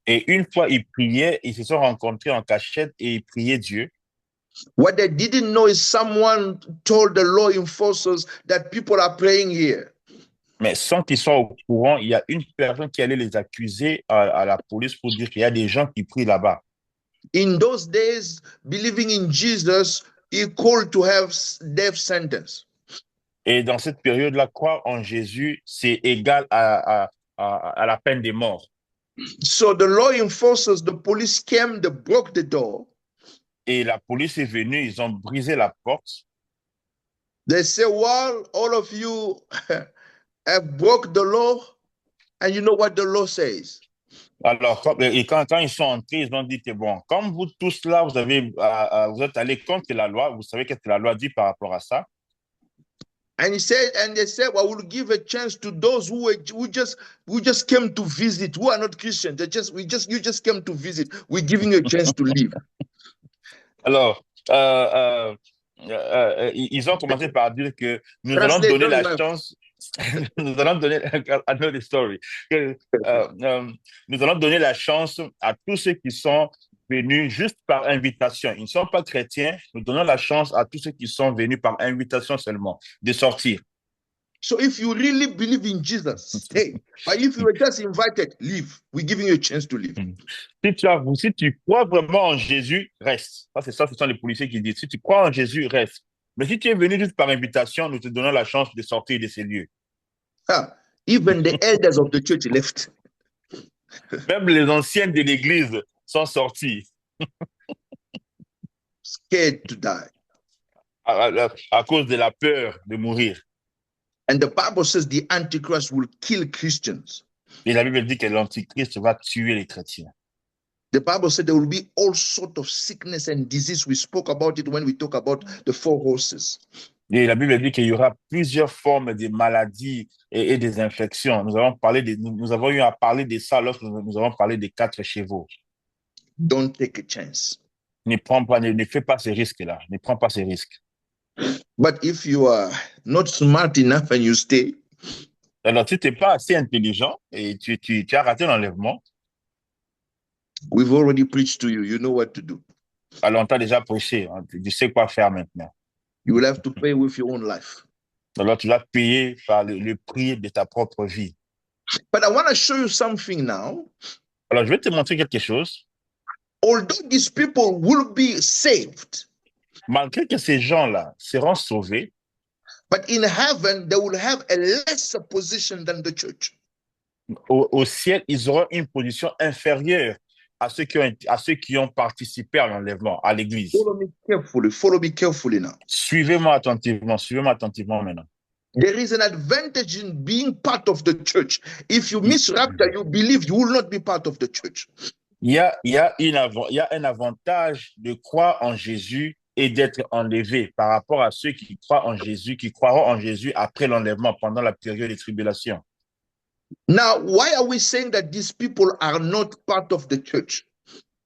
[SPEAKER 2] Et une fois, ils priaient, ils se sont rencontrés en cachette et ils priaient Dieu.
[SPEAKER 1] What they didn't know is someone told the law enforcers that people are praying here.
[SPEAKER 2] Mais sans qu'ils soient au courant, il y a une personne qui allait les accuser à la police pour dire qu'il y a des gens qui prient là-bas.
[SPEAKER 1] In those days, believing in Jesus equal to have death sentence.
[SPEAKER 2] Et dans cette période-là, croire en Jésus, c'est égal à la peine de mort.
[SPEAKER 1] So the law enforcers, the police came, they broke the door.
[SPEAKER 2] Et la police est venue, ils ont brisé la porte.
[SPEAKER 1] They say, well, all of you have broke the law, and you know what the law says.
[SPEAKER 2] Alors, quand ils sont entrés, ils ont dit que bon, comme vous tous là, vous êtes allés contre la loi, vous savez qu'est-ce que la loi dit par rapport à ça.
[SPEAKER 1] And he said, and they said, well, we'll give a chance to those who just came to visit, who are not Christians. You just came to visit. We're giving you a chance to leave.
[SPEAKER 2] Alors, ils ont commencé par dire que nous allons
[SPEAKER 1] Translate,
[SPEAKER 2] donner
[SPEAKER 1] don't
[SPEAKER 2] la
[SPEAKER 1] laugh.
[SPEAKER 2] chance, nous allons donner, I know the story, que, nous allons donner la chance à tous ceux qui sont venus juste par invitation. Ils ne sont pas chrétiens, nous donnons la chance à tous ceux qui sont venus par invitation seulement de sortir.
[SPEAKER 1] So if you really believe in Jesus, stay. But if you were just invited, leave. We're giving you a chance to leave.
[SPEAKER 2] Si tu crois vraiment en Jésus, reste. Ça, ce sont les policiers qui disent. Si tu crois en Jésus, reste. Mais si tu es venu juste par invitation, nous te donnons la chance de sortir de ces lieux.
[SPEAKER 1] Even the elders of the church left.
[SPEAKER 2] Même les anciens de l'église sont sortis.
[SPEAKER 1] Scared to die.
[SPEAKER 2] À cause de la peur de mourir.
[SPEAKER 1] And the Bible says the Antichrist will kill Christians.
[SPEAKER 2] Et la Bible dit que l'Antichrist va tuer les chrétiens.
[SPEAKER 1] The Bible said there will be all sorts of sickness and disease. We spoke about it when we talk about the four horses.
[SPEAKER 2] Et la Bible dit qu'il y aura plusieurs formes de maladies et des infections. Nous avons eu à parler de ça lorsque nous avons parlé des 4 chevaux.
[SPEAKER 1] Don't take a chance.
[SPEAKER 2] Ne fais pas ces risques-là. Ne prends pas ces risques.
[SPEAKER 1] But if you are not smart enough and you stay,
[SPEAKER 2] alors si tu n'es pas assez intelligent et tu as raté l'enlèvement,
[SPEAKER 1] we've already preached to you. You know what to do.
[SPEAKER 2] Alors on t'a déjà prêché. Hein, tu sais quoi faire maintenant.
[SPEAKER 1] You will have to pay with your own life.
[SPEAKER 2] Alors tu vas payer par le prix de ta propre vie.
[SPEAKER 1] But I want to show you something now.
[SPEAKER 2] Alors je vais te montrer quelque chose.
[SPEAKER 1] Although these people will be saved,
[SPEAKER 2] malgré que ces gens-là seront sauvés,
[SPEAKER 1] but in heaven they will have a lesser position than the church.
[SPEAKER 2] Au ciel, ils auront une position inférieure à ceux qui ont participé à l'enlèvement, à l'église.
[SPEAKER 1] Follow me carefully now.
[SPEAKER 2] Suivez-moi attentivement maintenant.
[SPEAKER 1] There is an advantage in being part of the church. If you miss rapture, you believe you will not be part of the church.
[SPEAKER 2] Il y a un avantage de croire en Jésus et d'être enlevé par rapport à ceux qui croient en Jésus, qui croiront en Jésus après l'enlèvement, pendant la période de tribulation.
[SPEAKER 1] Now, why are we saying that these people are not part of the church?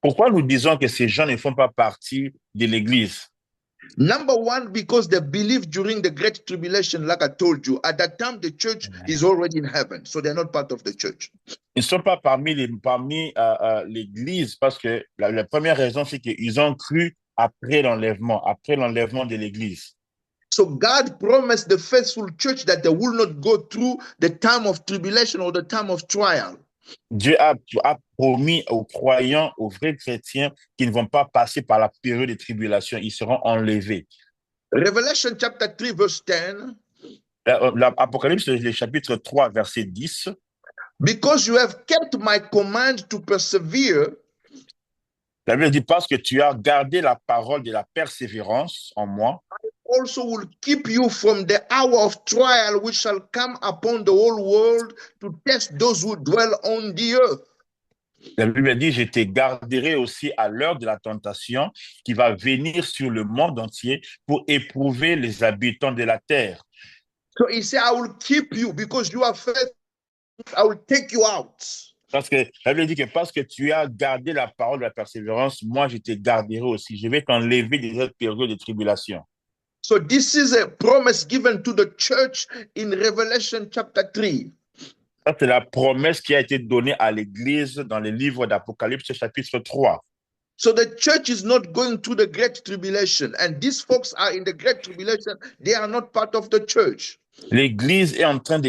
[SPEAKER 2] Pourquoi nous disons que ces gens ne font pas partie de l'Église?
[SPEAKER 1] Number one, because they believe during the Great Tribulation, like I told you, at that time the church is already in heaven, so they're not part of the church.
[SPEAKER 2] Ils ne sont pas parmi l'Église parce que la première raison, c'est qu'ils ont cru après l'enlèvement de l'Église.
[SPEAKER 1] So God promised the faithful church that they will not go through the time of tribulation or the time of trial.
[SPEAKER 2] Dieu a promis aux croyants, aux vrais chrétiens, qu'ils ne vont pas passer par la période de tribulation. Ils seront enlevés.
[SPEAKER 1] Revelation chapter 3, verse 10.
[SPEAKER 2] L'Apocalypse, le chapitre 3, verset 10.
[SPEAKER 1] Because you have kept my command to persevere.
[SPEAKER 2] La Bible dit, parce que tu as gardé la parole de la persévérance en moi,
[SPEAKER 1] I also will keep you from the hour of trial which shall come upon the whole world to test those who dwell on the earth.
[SPEAKER 2] La Bible dit, je te garderai aussi à l'heure de la tentation qui va venir sur le monde entier pour éprouver les habitants de la terre.
[SPEAKER 1] So he said, I will keep you because you are faithful. I will take you out.
[SPEAKER 2] Parce que la Bible dit que parce que tu as gardé la parole de la persévérance, moi je te garderai aussi. Je vais t'enlever de cette période de tribulation.
[SPEAKER 1] So this is a promise given to the church in Revelation chapter 3.
[SPEAKER 2] Ça, c'est la promesse qui a été donnée à l'Église dans le livre d'Apocalypse, chapitre 3.
[SPEAKER 1] So the church is not going through the great tribulation, and these folks are in the great tribulation. They are not part of the church.
[SPEAKER 2] L'Église est en train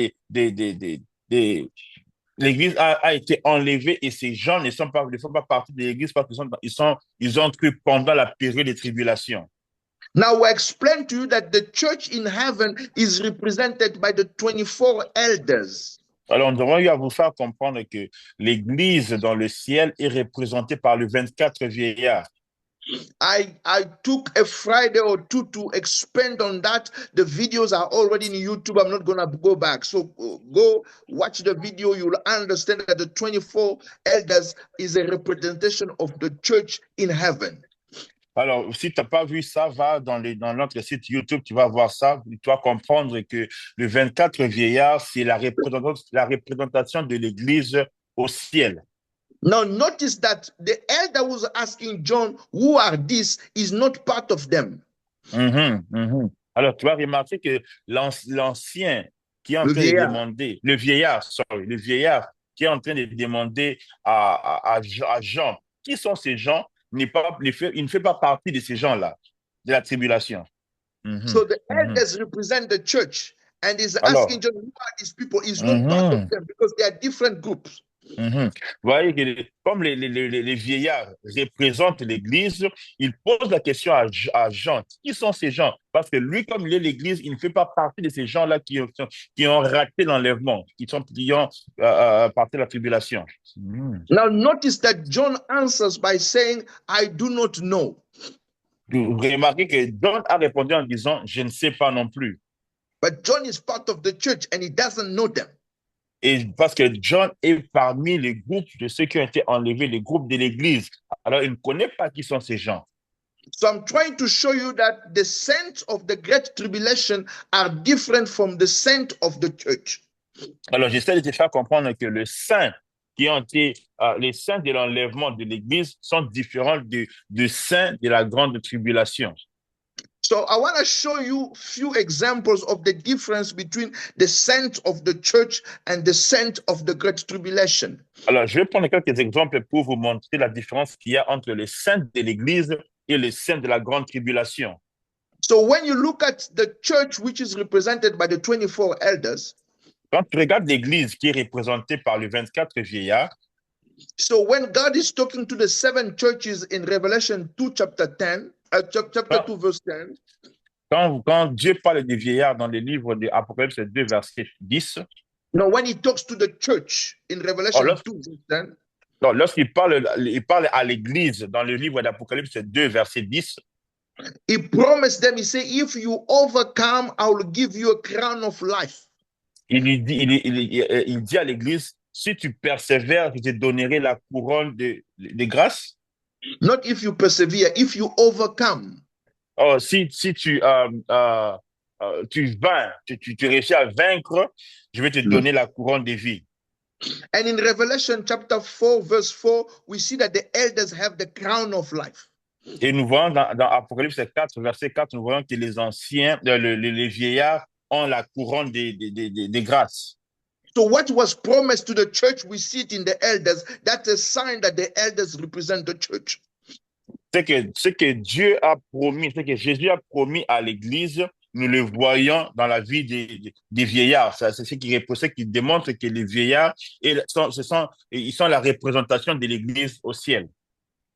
[SPEAKER 2] l'Église a été enlevée et ces gens ne font pas partie de l'Église parce qu'ils ont cru pendant la période de tribulation.
[SPEAKER 1] Now we explain to you that the church in heaven is represented by the 24 elders.
[SPEAKER 2] Alors, nous avons eu à vous faire comprendre que l'Église dans le ciel est représentée par les 24 vieillards.
[SPEAKER 1] I took a Friday or two to expand on that. The videos are already in YouTube. I'm not going to go back. So go watch the video. You'll understand that the 24 elders is a representation of the church in heaven.
[SPEAKER 2] Alors, si tu n'as pas vu ça, va dans notre site YouTube, tu vas voir ça. Tu vas comprendre que le 24 vieillards, c'est la représentation de l'Église au ciel.
[SPEAKER 1] Now, notice that the elder who's asking John, who are these, is not part of them.
[SPEAKER 2] Alors, tu vas remarquer que l'ancien qui est en train de demander, le vieillard qui est en train de demander à Jean, qui sont ces gens, il ne fait pas partie de ces gens-là, de la tribulation.
[SPEAKER 1] So the elders represent the church and is asking John, who are these people? He's not part of them because they are different groups.
[SPEAKER 2] Vous voyez que comme les vieillards représentent l'Église, il pose la question à Jean. Qui sont ces gens? Parce que lui, comme il est l'Église, il ne fait pas partie de ces gens-là qui ont raté l'enlèvement, qui ont parti de la tribulation.
[SPEAKER 1] Now notice that John answers by saying, I do not know.
[SPEAKER 2] Vous remarquez que John a répondu en disant, je ne sais pas non plus.
[SPEAKER 1] But John is part of the church and he doesn't know them.
[SPEAKER 2] Et parce que John est parmi les groupes de ceux qui ont été enlevés, les groupes de l'Église. Alors, il ne connaît pas qui sont ces gens.
[SPEAKER 1] So I'm trying to show you that the saints of the great tribulation are different from the saints of the church.
[SPEAKER 2] Alors, j'essaie de te faire comprendre que les saints de l'enlèvement de l'Église sont différents des saints de la grande tribulation.
[SPEAKER 1] So I want to show you few examples of the difference between the saints of the church and the saints of the great tribulation.
[SPEAKER 2] Alors, je vais prendre quelques exemples pour vous montrer la différence qu'il y a entre les saints de l'Église et les saints de la grande tribulation.
[SPEAKER 1] So when you look at the church which is represented by the 24 elders,
[SPEAKER 2] quand tu regardes l'Église qui est représentée par les 24 vieillards,
[SPEAKER 1] so when God is talking to the 7 churches in Revelation 2 chapter 10, chapter 2 verse 10,
[SPEAKER 2] quand Dieu parle des vieillards dans le livre de Apocalypse 2 verset 10,
[SPEAKER 1] no, when he talks to the church in Revelation 2 verse 10,
[SPEAKER 2] non, lorsqu'il parle à l'Église dans le livre d'Apocalypse 2 verset 10,
[SPEAKER 1] he promised them, he said, if you overcome, I will give you a crown of life.
[SPEAKER 2] Il dit à l'Église, si tu persévères, je te donnerai la couronne de grâce.
[SPEAKER 1] Not if you persevere, if you overcome.
[SPEAKER 2] Oh, si tu réussis à vaincre, je vais te donner la couronne de vie.
[SPEAKER 1] And in Revelation chapter 4 verse 4, we see that the elders have the crown of life.
[SPEAKER 2] Et nous voyons dans Apocalypse 4 verset 4, nous voyons que les anciens, les vieillards ont la couronne des grâces.
[SPEAKER 1] So what was promised to the church, we see it in the elders. That's a sign that the elders represent the church.
[SPEAKER 2] Ce que Dieu a promis, ce que Jésus a promis à l'Église, nous le voyons dans la vie des vieillards. C'est ce qui démontre que les vieillards ils sont la représentation de l'Église au ciel.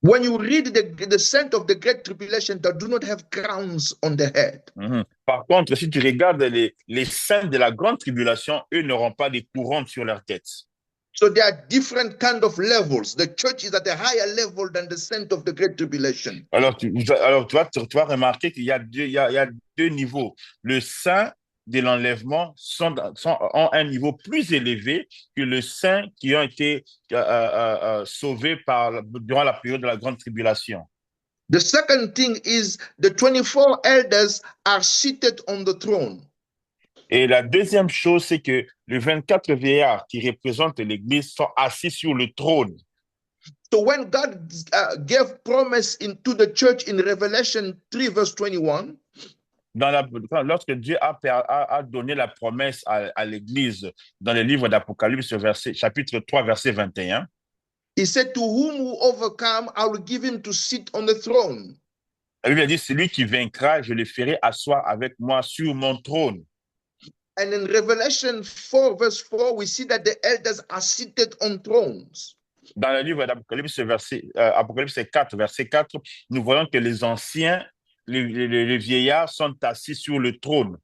[SPEAKER 1] When you read the saints of the great tribulation, they do not have crowns on their head.
[SPEAKER 2] Par contre, si tu regardes les saints de la grande tribulation, eux n'auront pas de couronne sur leur tête.
[SPEAKER 1] So there are different kind of levels. The church is at a higher level than the saint of the great tribulation.
[SPEAKER 2] Alors tu vas remarquer qu'il y a deux niveaux. Le saint de l'enlèvement ont un niveau plus élevé que le saint qui ont été sauvés durant la période de la grande tribulation.
[SPEAKER 1] The second thing is the 24 elders are seated on the throne.
[SPEAKER 2] Et la deuxième chose, c'est que les 24 vieillards qui représentent l'Église sont assis sur le trône.
[SPEAKER 1] So when God gave promise into the church in Revelation 3 verse 21,
[SPEAKER 2] lorsque Dieu a donné la promesse à l'Église dans le livre d'Apocalypse, chapitre 3, verset 21,
[SPEAKER 1] he said, to whom who overcome, I will give him to sit on the throne.
[SPEAKER 2] La Bible dit, celui qui vaincra, je le ferai asseoir avec moi sur mon trône.
[SPEAKER 1] And in Revelation 4 verse 4, we see that the elders are seated on thrones.
[SPEAKER 2] Dans le livre d'Apocalypse, Apocalypse 4, verset 4, nous voyons que les anciens, les vieillards sont assis sur le trône.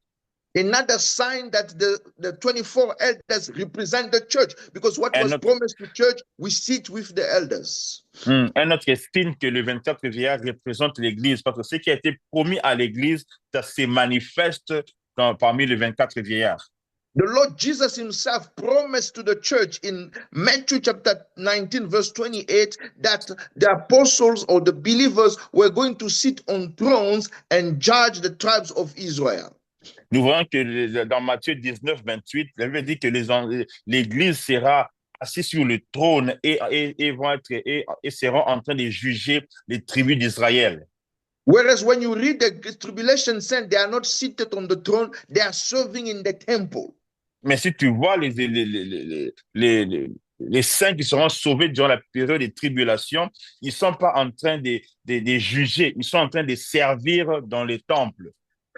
[SPEAKER 1] Another sign that the 24 elders represent the church, because what
[SPEAKER 2] Un
[SPEAKER 1] was
[SPEAKER 2] autre,
[SPEAKER 1] promised to church, we sit with the elders.
[SPEAKER 2] un autre estime que le 24 vieillards représente l'Église, parce que ce qui a été promis à l'Église, ça se manifeste parmi les 24 vieillards.
[SPEAKER 1] The Lord Jesus himself promised to the church in Matthew chapter 19, verse 28, that the apostles or the believers were going to sit on thrones and judge the tribes of Israel.
[SPEAKER 2] Nous voyons que dans Matthieu 19, 28, la Bible dit que l'Église sera assise sur le trône et vont être, et seront en train de juger les tribus d'Israël.
[SPEAKER 1] Whereas when you read the tribulation saints, they are not seated on the throne, they are serving in the temple.
[SPEAKER 2] Mais si tu vois les saints qui seront sauvés durant la période des tribulations, ils ne sont pas en train de juger, ils sont en train de servir dans les temples.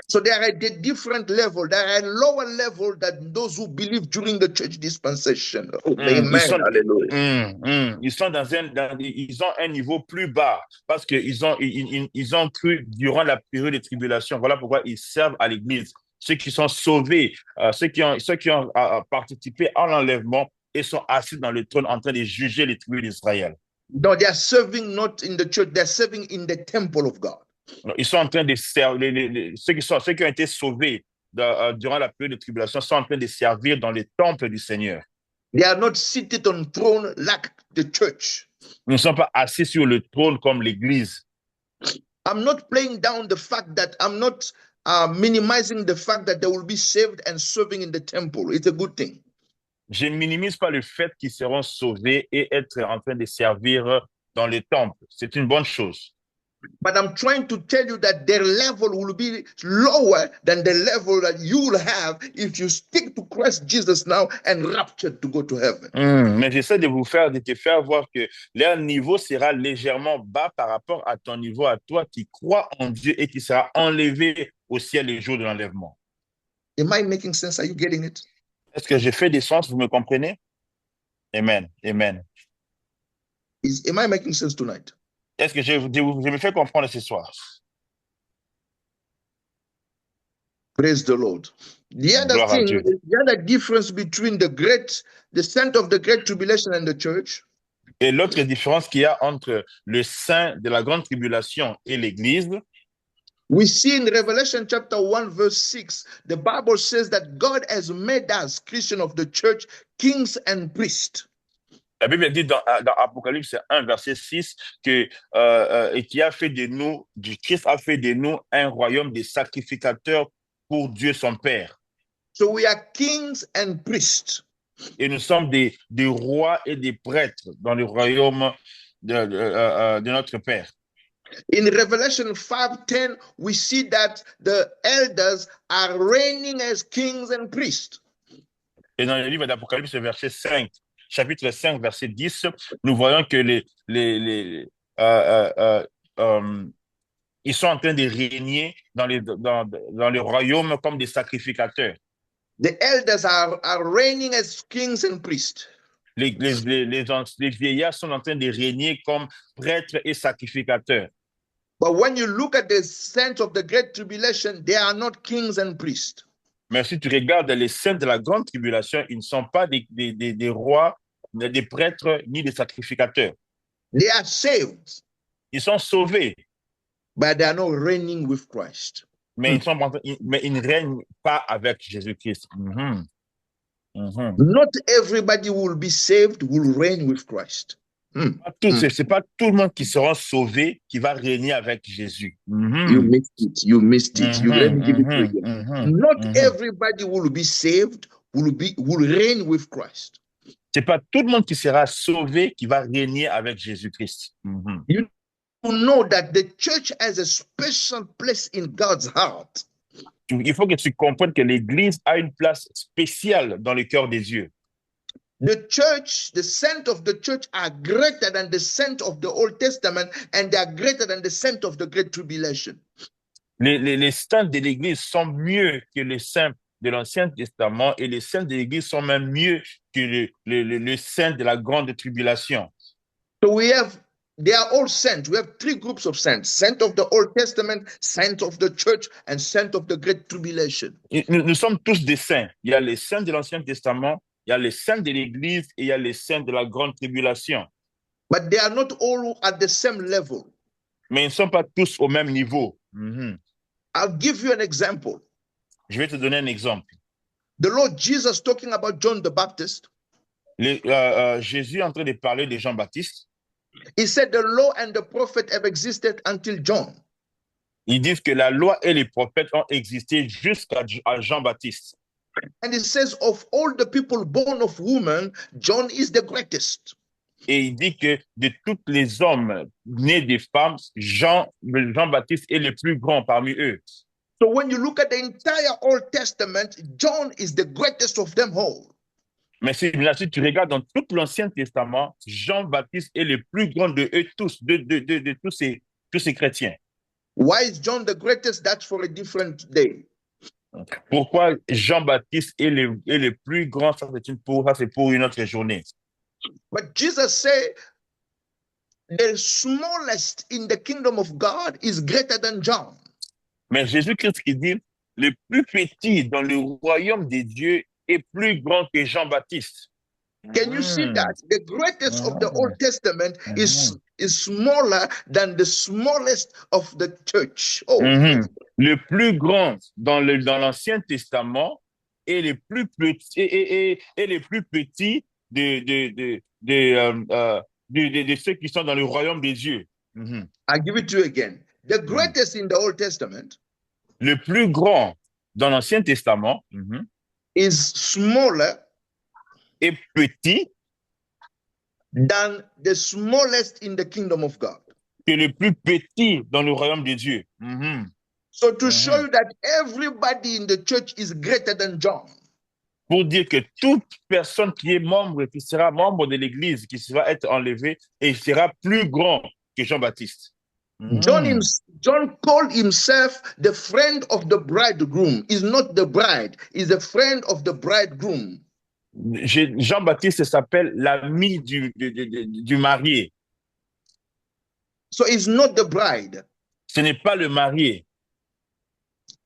[SPEAKER 1] So they are at a different level. They are at a lower level than those who believe during the church dispensation. Oh, amen.
[SPEAKER 2] Ils ont un niveau plus bas parce qu'ils ont cru durant la période des tribulations. Voilà pourquoi ils servent à l'Église. Ceux qui sont sauvés, ceux qui ont participé à l'enlèvement et sont assis dans le trône en train de juger les tribus d'Israël.
[SPEAKER 1] No, they are serving not in the church, they are serving in the temple of God.
[SPEAKER 2] Ils sont en train de servir, ceux qui ont été sauvés durant la période de tribulation sont en train de servir dans les temples du Seigneur.
[SPEAKER 1] They are not seated on throne like the church.
[SPEAKER 2] Ils ne sont pas assis sur le trône comme l'Église.
[SPEAKER 1] I'm not playing down the fact that I'm not minimizing the fact that they will be saved and serving in the temple. It's a good thing.
[SPEAKER 2] Je ne minimise pas le fait qu'ils seront sauvés et être en train de servir dans les temples. C'est une bonne chose.
[SPEAKER 1] But I'm trying to tell you that their level will be lower than the level that you will have if you stick to Christ Jesus now and raptured to go to heaven.
[SPEAKER 2] Mais j'essaie de te faire voir que leur niveau sera légèrement bas par rapport à ton niveau à toi qui crois en Dieu et qui sera enlevé au ciel le jour de l'enlèvement.
[SPEAKER 1] Am I making sense? Are you getting it?
[SPEAKER 2] Est-ce que j'ai fait des sens? Vous me comprenez? Amen. Amen.
[SPEAKER 1] Am I making sense tonight?
[SPEAKER 2] Est-ce que je me fais comprendre ce soir?
[SPEAKER 1] Praise the Lord. The other difference between the saint of the great tribulation and the church.
[SPEAKER 2] Et l'autre différence qu'il y a entre le saint de la grande tribulation et l'Église.
[SPEAKER 1] We see in Revelation chapter 1 verse 6, the Bible says that God has made us, Christians of the church, kings and priests.
[SPEAKER 2] La Bible dit dans Apocalypse 1, verset 6, et qui a fait de nous, du Christ a fait de nous un royaume de sacrificateurs pour Dieu son Père.
[SPEAKER 1] So we are kings and priests.
[SPEAKER 2] Et nous sommes des rois et des prêtres dans le royaume de notre Père.
[SPEAKER 1] In Revelation 5:10, we see that the elders are reigning as kings and priests.
[SPEAKER 2] Et dans le livre d'Apocalypse, chapitre 5, verset 10, nous voyons que ils sont en train de régner dans le royaume comme des sacrificateurs.
[SPEAKER 1] The elders are reigning as kings and priests.
[SPEAKER 2] Les vieillards sont en train de régner comme prêtres et sacrificateurs.
[SPEAKER 1] But when you look at the saints of the great tribulation, they are not kings and priests.
[SPEAKER 2] Mais si tu regardes les saints de la grande tribulation, ils ne sont pas des rois, des prêtres, ni des sacrificateurs.
[SPEAKER 1] They are saved.
[SPEAKER 2] Ils sont sauvés.
[SPEAKER 1] But they are not reigning with Christ.
[SPEAKER 2] Mais ils ne règnent pas avec Jésus-Christ.
[SPEAKER 1] Not everybody will be saved, will reign with Christ.
[SPEAKER 2] C'est pas tout le monde qui sera sauvé qui va régner avec Jésus.
[SPEAKER 1] You missed it. You missed it. Let me give it to you. Not everybody will be saved, will reign with Christ.
[SPEAKER 2] C'est pas tout le monde qui sera sauvé qui va régner avec Jésus-Christ.
[SPEAKER 1] You know that the church has a special place in God's heart.
[SPEAKER 2] Il faut que tu comprennes que l'Église a une place spéciale dans le cœur des dieux.
[SPEAKER 1] The church, the saints of the church are greater than the saints of the Old Testament, and they are greater than the saints of the Great Tribulation.
[SPEAKER 2] Les saints de l'Église sont mieux que les saints de l'Ancien Testament, et les saints de l'Église sont même mieux que le saint de la Grande Tribulation.
[SPEAKER 1] So we have they are all saints. We have three groups of saints: saint of the Old Testament, saint of the church, and saint of the Great Tribulation.
[SPEAKER 2] Nous sommes tous des saints. Il y a les saints de l'Ancien Testament, il y a les saints de l'Église et il y a les saints de la Grande Tribulation.
[SPEAKER 1] But they are not all at the same level.
[SPEAKER 2] Mais ils ne sont pas tous au même niveau.
[SPEAKER 1] I'll give you an example.
[SPEAKER 2] Je vais te donner un exemple.
[SPEAKER 1] The Lord Jesus talking about John the Baptist.
[SPEAKER 2] Jésus est en train de parler de Jean-Baptiste.
[SPEAKER 1] He said the law and the prophet have existed until John.
[SPEAKER 2] Ils disent que la loi et les prophètes ont existé jusqu'à Jean-Baptiste.
[SPEAKER 1] And he says of all the people born of woman, John is the greatest.
[SPEAKER 2] Et il dit que de tous les hommes nés des femmes, Jean-Baptiste est le plus grand parmi eux.
[SPEAKER 1] So when you look at the entire Old Testament, John is the greatest of them all.
[SPEAKER 2] Mais si tu regardes dans tout l'Ancien Testament, Jean-Baptiste est le plus grand de eux tous, de tous ces chrétiens.
[SPEAKER 1] Why is John the greatest? That's for a different day.
[SPEAKER 2] Pourquoi Jean-Baptiste est le plus grand? Ça, c'est pour une autre journée.
[SPEAKER 1] But Jesus said, the smallest in the kingdom of God is greater than John.
[SPEAKER 2] Mais Jésus-Christ qui dit, le plus petit dans le royaume des dieux est plus grand que Jean-Baptiste.
[SPEAKER 1] Can you see that? The greatest of the Old Testament is smaller than the smallest of the church. Oh.
[SPEAKER 2] Le plus grand dans l'Ancien Testament est le plus petit et le plus petit de ceux qui sont dans le royaume des dieux.
[SPEAKER 1] I'll give it to you again. The greatest in the Old Testament,
[SPEAKER 2] le plus grand dans l'Ancien Testament,
[SPEAKER 1] is smaller
[SPEAKER 2] est petit
[SPEAKER 1] than the smallest in the kingdom of God.
[SPEAKER 2] Que le plus petit dans le royaume de Dieu.
[SPEAKER 1] So to show you that everybody in the church is greater than John.
[SPEAKER 2] Pour dire que toute personne qui est membre, qui sera membre de l'Église, qui va être enlevé et sera plus grand que Jean-Baptiste.
[SPEAKER 1] John called himself the friend of the bridegroom. He's not the bride, he's a friend of the bridegroom.
[SPEAKER 2] Jean-Baptiste s'appelle l'ami du marié.
[SPEAKER 1] So he's not the bride.
[SPEAKER 2] Ce n'est pas le marié.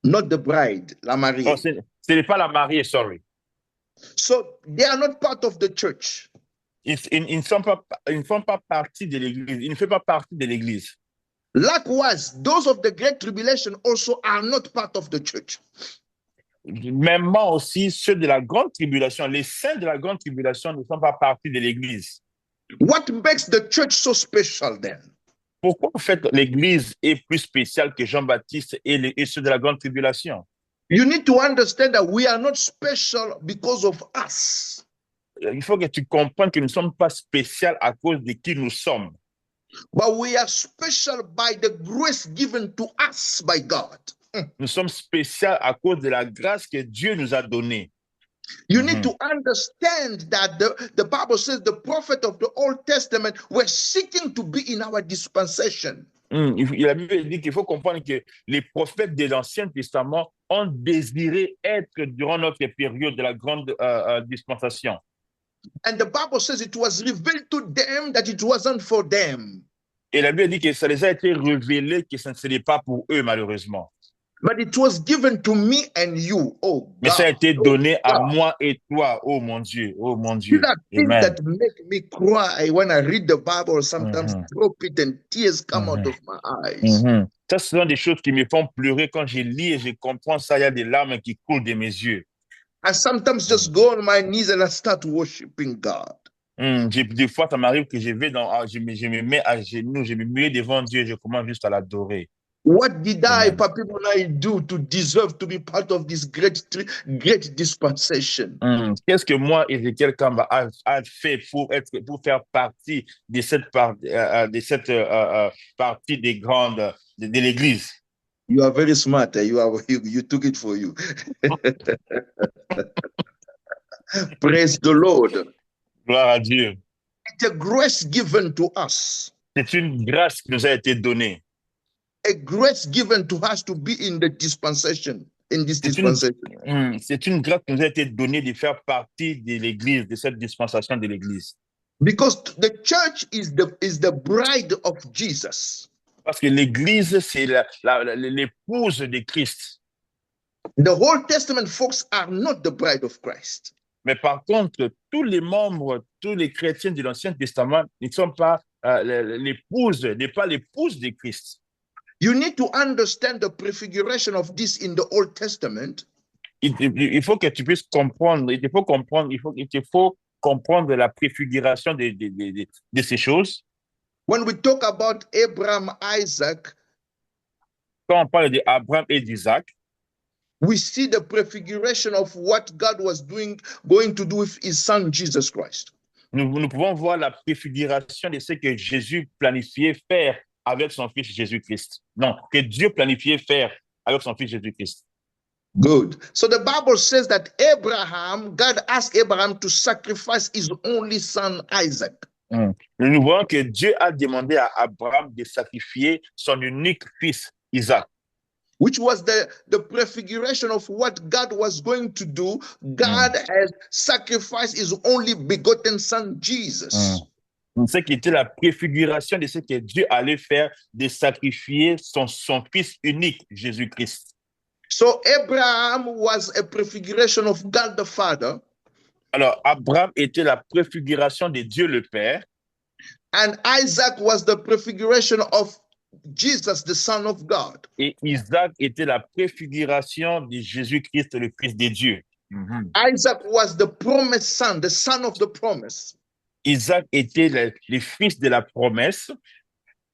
[SPEAKER 1] Not the bride, la mariée.
[SPEAKER 2] Oh, ce n'est pas la mariée, sorry.
[SPEAKER 1] So they are not part of the church.
[SPEAKER 2] Ils ne font pas partie de l'Église. Ils ne font pas partie de l'Église.
[SPEAKER 1] Likewise, those of the Great Tribulation also are not part of the church.
[SPEAKER 2] Mêmement aussi, ceux de la Grande Tribulation, les saints de la Grande Tribulation ne sont pas partie de l'Église.
[SPEAKER 1] What makes the church so special then?
[SPEAKER 2] Pourquoi en fait l'Église est plus spéciale que Jean-Baptiste et ceux de la Grande Tribulation?
[SPEAKER 1] You need to understand that we are not special because of us.
[SPEAKER 2] Il faut que tu comprennes que nous ne sommes pas spéciaux à cause de qui nous sommes.
[SPEAKER 1] But we are special by the grace given to us by God.
[SPEAKER 2] Nous sommes spéciaux à cause de la grâce que Dieu nous a donnée.
[SPEAKER 1] You need to understand that the Bible says the prophet of the Old Testament were seeking to be in our dispensation.
[SPEAKER 2] La Bible dit qu'il faut comprendre que les prophètes de l'Ancien Testament ont désiré être durant notre période de la grande dispensation.
[SPEAKER 1] And the Bible says it was revealed to them that it wasn't for them.
[SPEAKER 2] Et la Bible dit que ça les a été révélé que ce ne serait pas pour eux, malheureusement.
[SPEAKER 1] But it was given to me and you. Oh God.
[SPEAKER 2] Mais ça a été donné à moi et toi, oh mon Dieu, oh mon Dieu.
[SPEAKER 1] Things that make me cry when I read the Bible, sometimes drop it and tears come out of my eyes.
[SPEAKER 2] Ça, ce sont des choses qui me font pleurer quand je lis et je comprends ça. Il y a des larmes qui coulent de mes yeux.
[SPEAKER 1] I sometimes just go on my knees and I start worshiping God.
[SPEAKER 2] Des fois, ça m'arrive que je me mets à genoux, je me mets devant Dieu et je commence juste à l'adorer.
[SPEAKER 1] What did Papa I do to deserve to be part of this great dispensation?
[SPEAKER 2] Qu'est-ce que moi, Ezekiel Kamba, a fait pour faire partie de cette partie des grandes de l'Église?
[SPEAKER 1] You are very smart. You took it for you. Praise the Lord.
[SPEAKER 2] Gloire à Dieu.
[SPEAKER 1] It's a grace given to us.
[SPEAKER 2] C'est une grâce qui nous a été donnée.
[SPEAKER 1] A grace given to us to be in the dispensation, in this dispensation.
[SPEAKER 2] C'est une grâce qui nous a été donnée de faire partie de l'Église, de cette dispensation de l'Église.
[SPEAKER 1] Because the church is the bride of Jesus.
[SPEAKER 2] Parce que l'Église, c'est l'épouse de Christ.
[SPEAKER 1] The Old Testament folks are not the bride of Christ.
[SPEAKER 2] Mais par contre, tous les membres, tous les chrétiens de l'Ancien Testament ne sont pas l'épouse, n'est pas l'épouse de Christ.
[SPEAKER 1] You need to understand the prefiguration of this in the Old Testament.
[SPEAKER 2] Il faut que tu puisses comprendre, il faut comprendre la préfiguration de ces choses.
[SPEAKER 1] When we talk about Abraham, Isaac,
[SPEAKER 2] quand on parle d'Abraham et d'Isaac,
[SPEAKER 1] we see the prefiguration of what God was going to do with his son Jesus Christ.
[SPEAKER 2] Nous pouvons voir la préfiguration de ce que Jésus planifiait faire avec son fils Jésus-Christ. Non, que Dieu planifiait faire avec son fils Jésus-Christ.
[SPEAKER 1] Good. So the Bible says that God asked Abraham to sacrifice his only son Isaac.
[SPEAKER 2] Nous voyons que Dieu a demandé à Abraham de sacrifier son unique fils Isaac.
[SPEAKER 1] Which was the prefiguration of what God was going to do. God has sacrificed his only begotten son, Jesus.
[SPEAKER 2] Ce qui était la préfiguration de ce que Dieu allait faire, de sacrifier son fils unique, Jésus-Christ.
[SPEAKER 1] So Abraham was a prefiguration of God the Father.
[SPEAKER 2] Alors, Abraham était la préfiguration de Dieu le Père.
[SPEAKER 1] And Isaac was the prefiguration of Jesus, the Son of God.
[SPEAKER 2] Et Isaac était la préfiguration de Jésus-Christ, le Fils de Dieu.
[SPEAKER 1] Isaac was the promised son, the son of the promise.
[SPEAKER 2] Isaac était le fils de la promesse.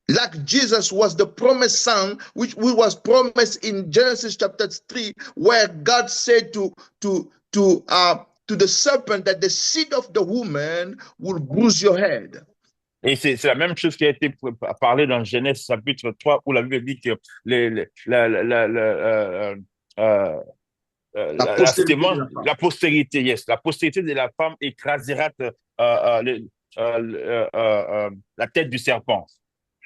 [SPEAKER 1] Like Jesus was the promised son, which was promised in Genesis chapter 3, where God said to the serpent that the seed of the woman will bruise your head.
[SPEAKER 2] Et c'est la même chose qui a été parlée dans Genèse chapitre 3, où la Bible dit que la postérité de la femme écrasera la tête du serpent.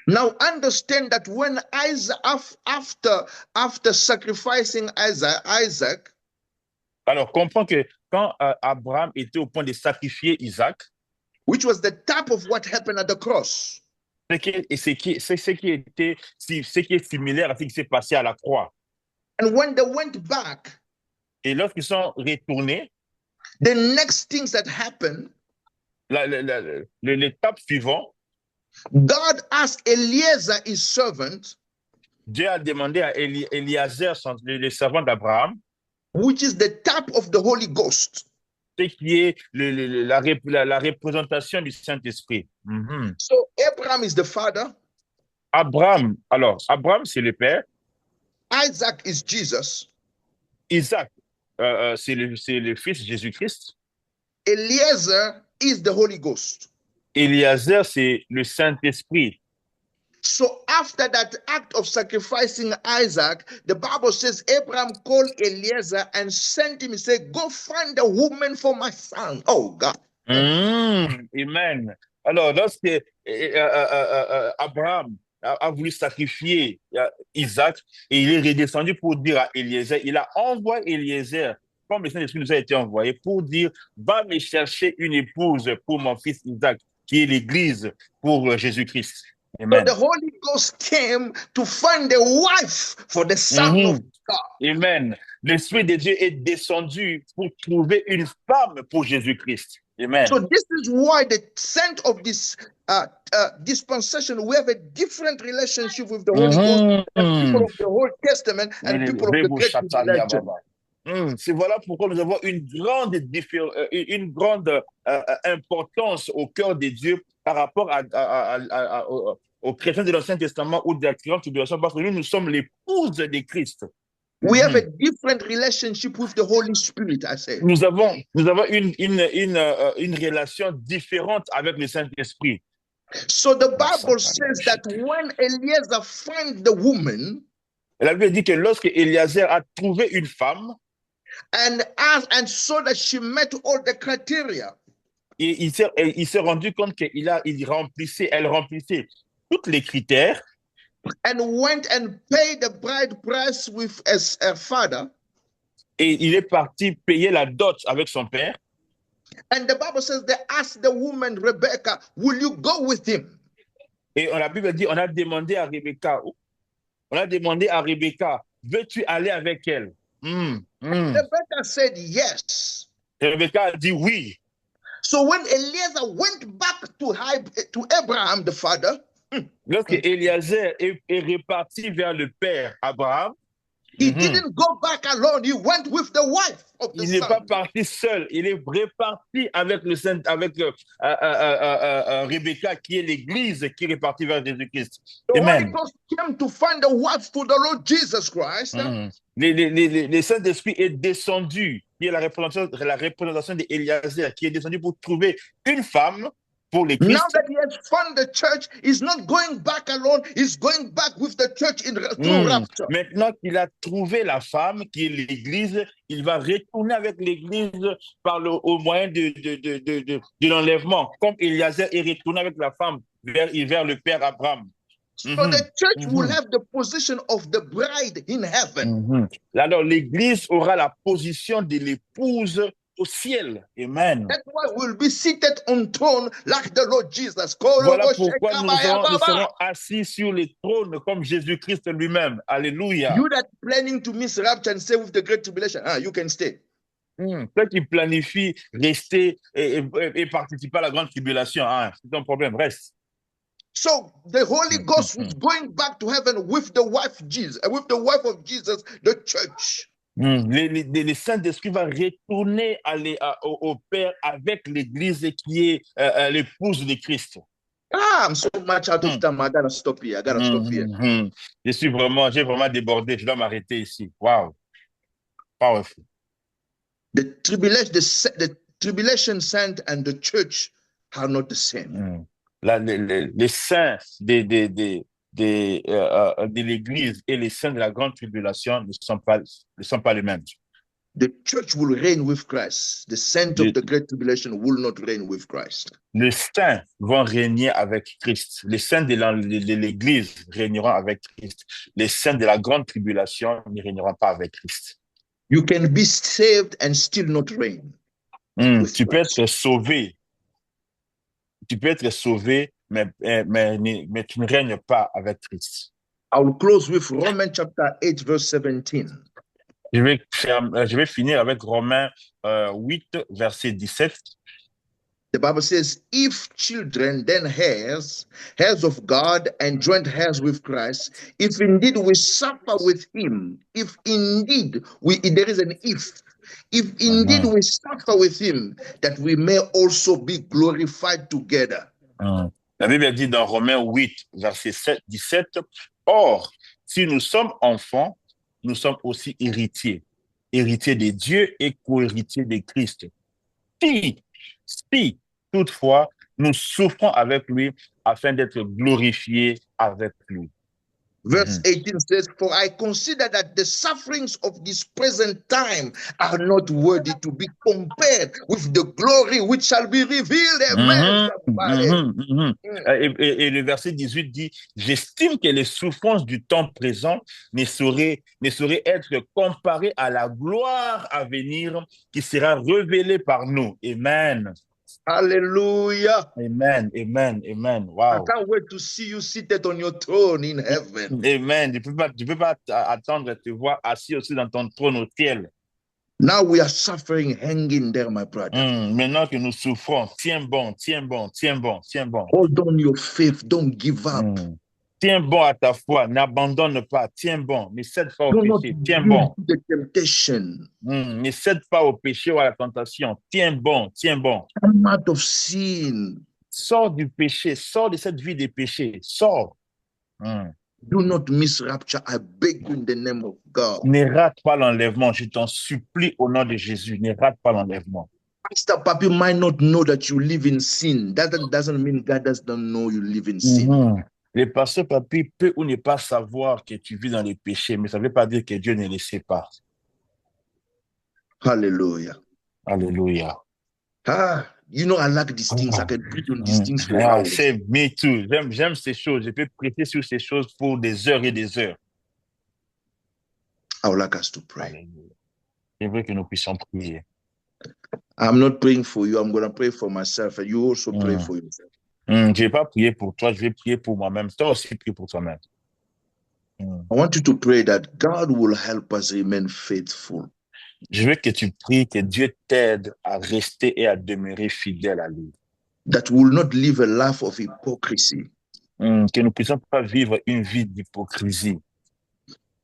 [SPEAKER 1] Now understand that when Isaac, after sacrificing Isaac,
[SPEAKER 2] alors comprends que quand Abraham était au point de sacrifier Isaac,
[SPEAKER 1] which was the type of what happened at the cross,
[SPEAKER 2] ce qui est similaire à ce qui s'est passé à la croix.
[SPEAKER 1] And when they went back,
[SPEAKER 2] et lorsqu'ils sont retournés,
[SPEAKER 1] the next things that happened,
[SPEAKER 2] l'étape suivante,
[SPEAKER 1] God asked Eliezer, his servant,
[SPEAKER 2] Dieu a demandé à Eliezer, le servant d'Abraham,
[SPEAKER 1] which is the type of the Holy Ghost,
[SPEAKER 2] ce qui est la représentation du Saint-Esprit.
[SPEAKER 1] So Abraham is the father.
[SPEAKER 2] Abraham c'est le père.
[SPEAKER 1] Isaac is Jesus.
[SPEAKER 2] Isaac, c'est le fils Jésus-Christ.
[SPEAKER 1] Eliezer is the Holy Ghost.
[SPEAKER 2] Eliezer, c'est le Saint-Esprit.
[SPEAKER 1] So after that act of sacrificing Isaac, the Bible says Abraham called Eliezer and sent him. He said, go find a woman for my son. Oh, God.
[SPEAKER 2] Amen. Alors, lorsque Abraham a voulu sacrifier Isaac, et il est redescendu pour dire à Eliezer, il a envoyé Eliezer, comme le Saint-Esprit nous a été envoyé, pour dire, va me chercher une épouse pour mon fils Isaac, qui est l'Église pour Jésus-Christ.
[SPEAKER 1] Amen. So the Holy Ghost came to find a wife for the Son of God.
[SPEAKER 2] Amen. L'Esprit de Dieu est descendu pour trouver une femme pour Jésus-Christ. Amen.
[SPEAKER 1] So this is why the scent of this dispensation, we have a different relationship with the Holy Ghost than people of the Old Testament and people of the Great Tribulation.
[SPEAKER 2] C'est voilà pourquoi nous avons une grande importance au cœur de Dieu par rapport aux chrétiens de l'Ancien Testament ou de la Grande Tribulation, parce que nous sommes l'épouse de Christ.
[SPEAKER 1] We have a different relationship with the Holy Spirit, I say.
[SPEAKER 2] Nous avons une relation différente avec le Saint-Esprit.
[SPEAKER 1] So the Bible says that when Eliezer found the woman,
[SPEAKER 2] la Bible dit que lorsque Eliezer a trouvé une femme,
[SPEAKER 1] and saw that she met all the criteria,
[SPEAKER 2] et il s'est rendu compte elle remplissait tous les critères,
[SPEAKER 1] and went and paid the bride price with her father,
[SPEAKER 2] et il est parti payer la dot avec son père,
[SPEAKER 1] And the Bible says they asked the woman Rebecca, will you go with him?
[SPEAKER 2] Et la Bible dit, on a demandé à Rebecca, veux-tu aller avec elle?
[SPEAKER 1] Rebecca said yes.
[SPEAKER 2] Rebecca a dit oui.
[SPEAKER 1] So when Eliezer went back to Abraham, the father,
[SPEAKER 2] lorsque Eliezer est reparti vers le père Abraham,
[SPEAKER 1] he didn't go back alone. He went with the wife of the
[SPEAKER 2] il n'est
[SPEAKER 1] son.
[SPEAKER 2] pas parti seul. Il est reparti avec Rebecca, qui est l'église qui est repartie vers Jésus-Christ.
[SPEAKER 1] The
[SPEAKER 2] Amen.
[SPEAKER 1] Holy Ghost came to find a wife for the Lord Jesus Christ.
[SPEAKER 2] Le Saint-Esprit est descendu, qui est la représentation d'Eliezer, qui est descendu pour trouver une femme pour les
[SPEAKER 1] Now
[SPEAKER 2] Christ.
[SPEAKER 1] that he has found the church, he's not going back alone. He's going back with the church through rapture.
[SPEAKER 2] Maintenant qu'il a trouvé la femme, qui est l'église, il va retourner avec l'église au moyen de l'enlèvement, comme Eliezer est retourné avec la femme vers le père Abraham.
[SPEAKER 1] So the church will have the position of the bride in heaven.
[SPEAKER 2] Alors l'église aura la position de l'épouse au ciel. Amen.
[SPEAKER 1] That's why we'll be seated on throne like the Lord Jesus.
[SPEAKER 2] Voilà pourquoi nous serons assis sur les trônes comme Jésus-Christ lui-même. Alléluia.
[SPEAKER 1] You that planning to miss rapture and stay with the great tribulation, you can stay.
[SPEAKER 2] Toi qui planifie rester et participer à la grande tribulation, c'est ton problème, reste.
[SPEAKER 1] So the Holy Ghost is going back to heaven with the wife of Jesus, the church.
[SPEAKER 2] Les Saint-Esprit va retourner au Père avec l'Église qui est l'épouse de Christ.
[SPEAKER 1] I'm so much out of time. I gotta stop here.
[SPEAKER 2] J'ai vraiment débordé. Je dois m'arrêter ici. Wow. Powerful.
[SPEAKER 1] The tribulation saint and the church are not the same.
[SPEAKER 2] Les saints de l'Église et les saints de la grande tribulation ne sont pas les mêmes.
[SPEAKER 1] The church will reign with Christ. The saints of the great tribulation will not reign with Christ.
[SPEAKER 2] Les saints vont régner avec Christ. Les saints de l'Église régneront avec Christ. Les saints de la grande tribulation ne régneront pas avec Christ.
[SPEAKER 1] You can be saved and still not reign.
[SPEAKER 2] Tu peux être sauvé. Tu peux être sauvé, mais tu ne règnes pas avec Christ.
[SPEAKER 1] I will close with Romans chapter 8, verse 17.
[SPEAKER 2] Je vais finir avec Romains 8, verset 17.
[SPEAKER 1] The Bible says, if children, then heirs of God and joint heirs with Christ, if indeed we suffer with him, if indeed there is an if indeed we suffer with him, that we may also be glorified together.
[SPEAKER 2] La Bible dit dans Romains 8, verset 17, or, si nous sommes enfants, nous sommes aussi héritiers de Dieu et co-héritiers de Christ. Si, toutefois, nous souffrons avec lui afin d'être glorifiés avec lui.
[SPEAKER 1] Verse 18 says, for I consider that the sufferings of this present time are not worthy to be compared with the glory which shall be revealed. Amen.
[SPEAKER 2] Et le verset 18 dit, j'estime que les souffrances du temps présent ne sauraient être comparées à la gloire à venir qui sera révélée par nous. Amen.
[SPEAKER 1] Hallelujah.
[SPEAKER 2] Amen. Wow.
[SPEAKER 1] I can't wait to see you seated on your throne in heaven.
[SPEAKER 2] Amen. Tu peux pas attendre de te voir assis aussi dans ton trône au ciel.
[SPEAKER 1] Now we are suffering, hang in there, my brother.
[SPEAKER 2] Maintenant que nous souffrons, tiens bon.
[SPEAKER 1] Hold on your faith, don't give up.
[SPEAKER 2] Tiens bon à ta foi, n'abandonne pas, tiens bon, ne cède pas au péché, tiens bon.
[SPEAKER 1] The temptation.
[SPEAKER 2] Ne cède pas au péché ou à la tentation, tiens bon.
[SPEAKER 1] Come out of sin.
[SPEAKER 2] Sors du péché, sors de cette vie de péché, sors.
[SPEAKER 1] Do not miss rapture, I beg you in the name of God.
[SPEAKER 2] Ne rate pas l'enlèvement, je t'en supplie au nom de Jésus, ne rate pas l'enlèvement.
[SPEAKER 1] Pastor Papi might not know that you live in sin. That doesn't mean God doesn't know you live in sin.
[SPEAKER 2] Le pasteur Papi peut ou ne pas savoir que tu vis dans les péchés, mais ça ne veut pas dire que Dieu ne le sait pas.
[SPEAKER 1] Hallelujah.
[SPEAKER 2] Alléluia.
[SPEAKER 1] You know, I like these things. I can preach on these things for hours.
[SPEAKER 2] C'est me too. J'aime ces choses. Je peux prêcher sur ces choses pour des heures et des heures.
[SPEAKER 1] I would like us to pray.
[SPEAKER 2] C'est vrai que nous puissions prier.
[SPEAKER 1] I'm not praying for you. I'm going to pray for myself, and you also pray for yourself.
[SPEAKER 2] Je ne vais pas prier pour toi, je vais prier pour moi-même. Toi aussi, prie pour toi-même.
[SPEAKER 1] I want you to pray that God will help us remain faithful.
[SPEAKER 2] Je veux que tu pries que Dieu t'aide à rester et à demeurer fidèle à lui.
[SPEAKER 1] That we will not live a life of hypocrisy.
[SPEAKER 2] Que nous ne puissions pas vivre une vie d'hypocrisie.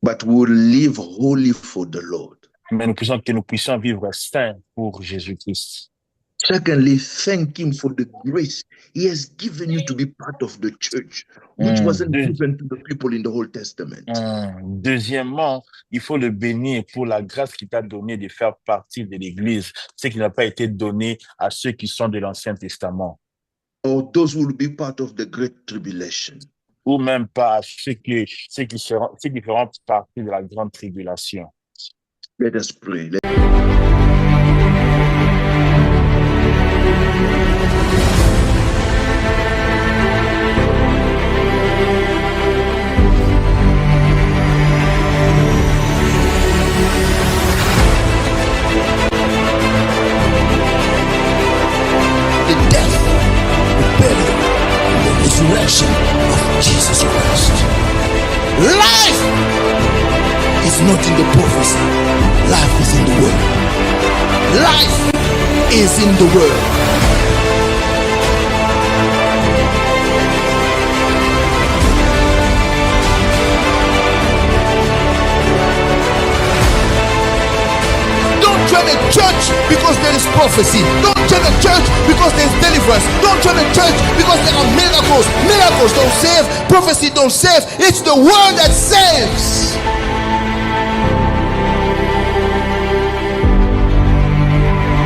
[SPEAKER 1] But we will live wholly for the Lord.
[SPEAKER 2] Mais que nous puissions vivre saint pour Jésus-Christ.
[SPEAKER 1] Secondly, thank him for the grace he has given you to be part of the church, which wasn't given to the people in the Old Testament.
[SPEAKER 2] Deuxièmement, il faut le bénir pour la grâce qu'il t'a donnée de faire partie de l'Église, ce qui n'a pas été donné à ceux qui sont de l'Ancien Testament.
[SPEAKER 1] Or those who will be part of the Great Tribulation.
[SPEAKER 2] Ou même pas à ceux qui feront partie de la grande tribulation.
[SPEAKER 1] Let us pray.
[SPEAKER 3] Resurrection of Jesus Christ. Life is not in the prophecy. Life is in the word. Life is in the word. Don't join a church because there is prophecy. Don't join a church because there is deliverance. Don't join a church because there are miracles. Miracles don't save. Prophecy don't save. It's the word that saves.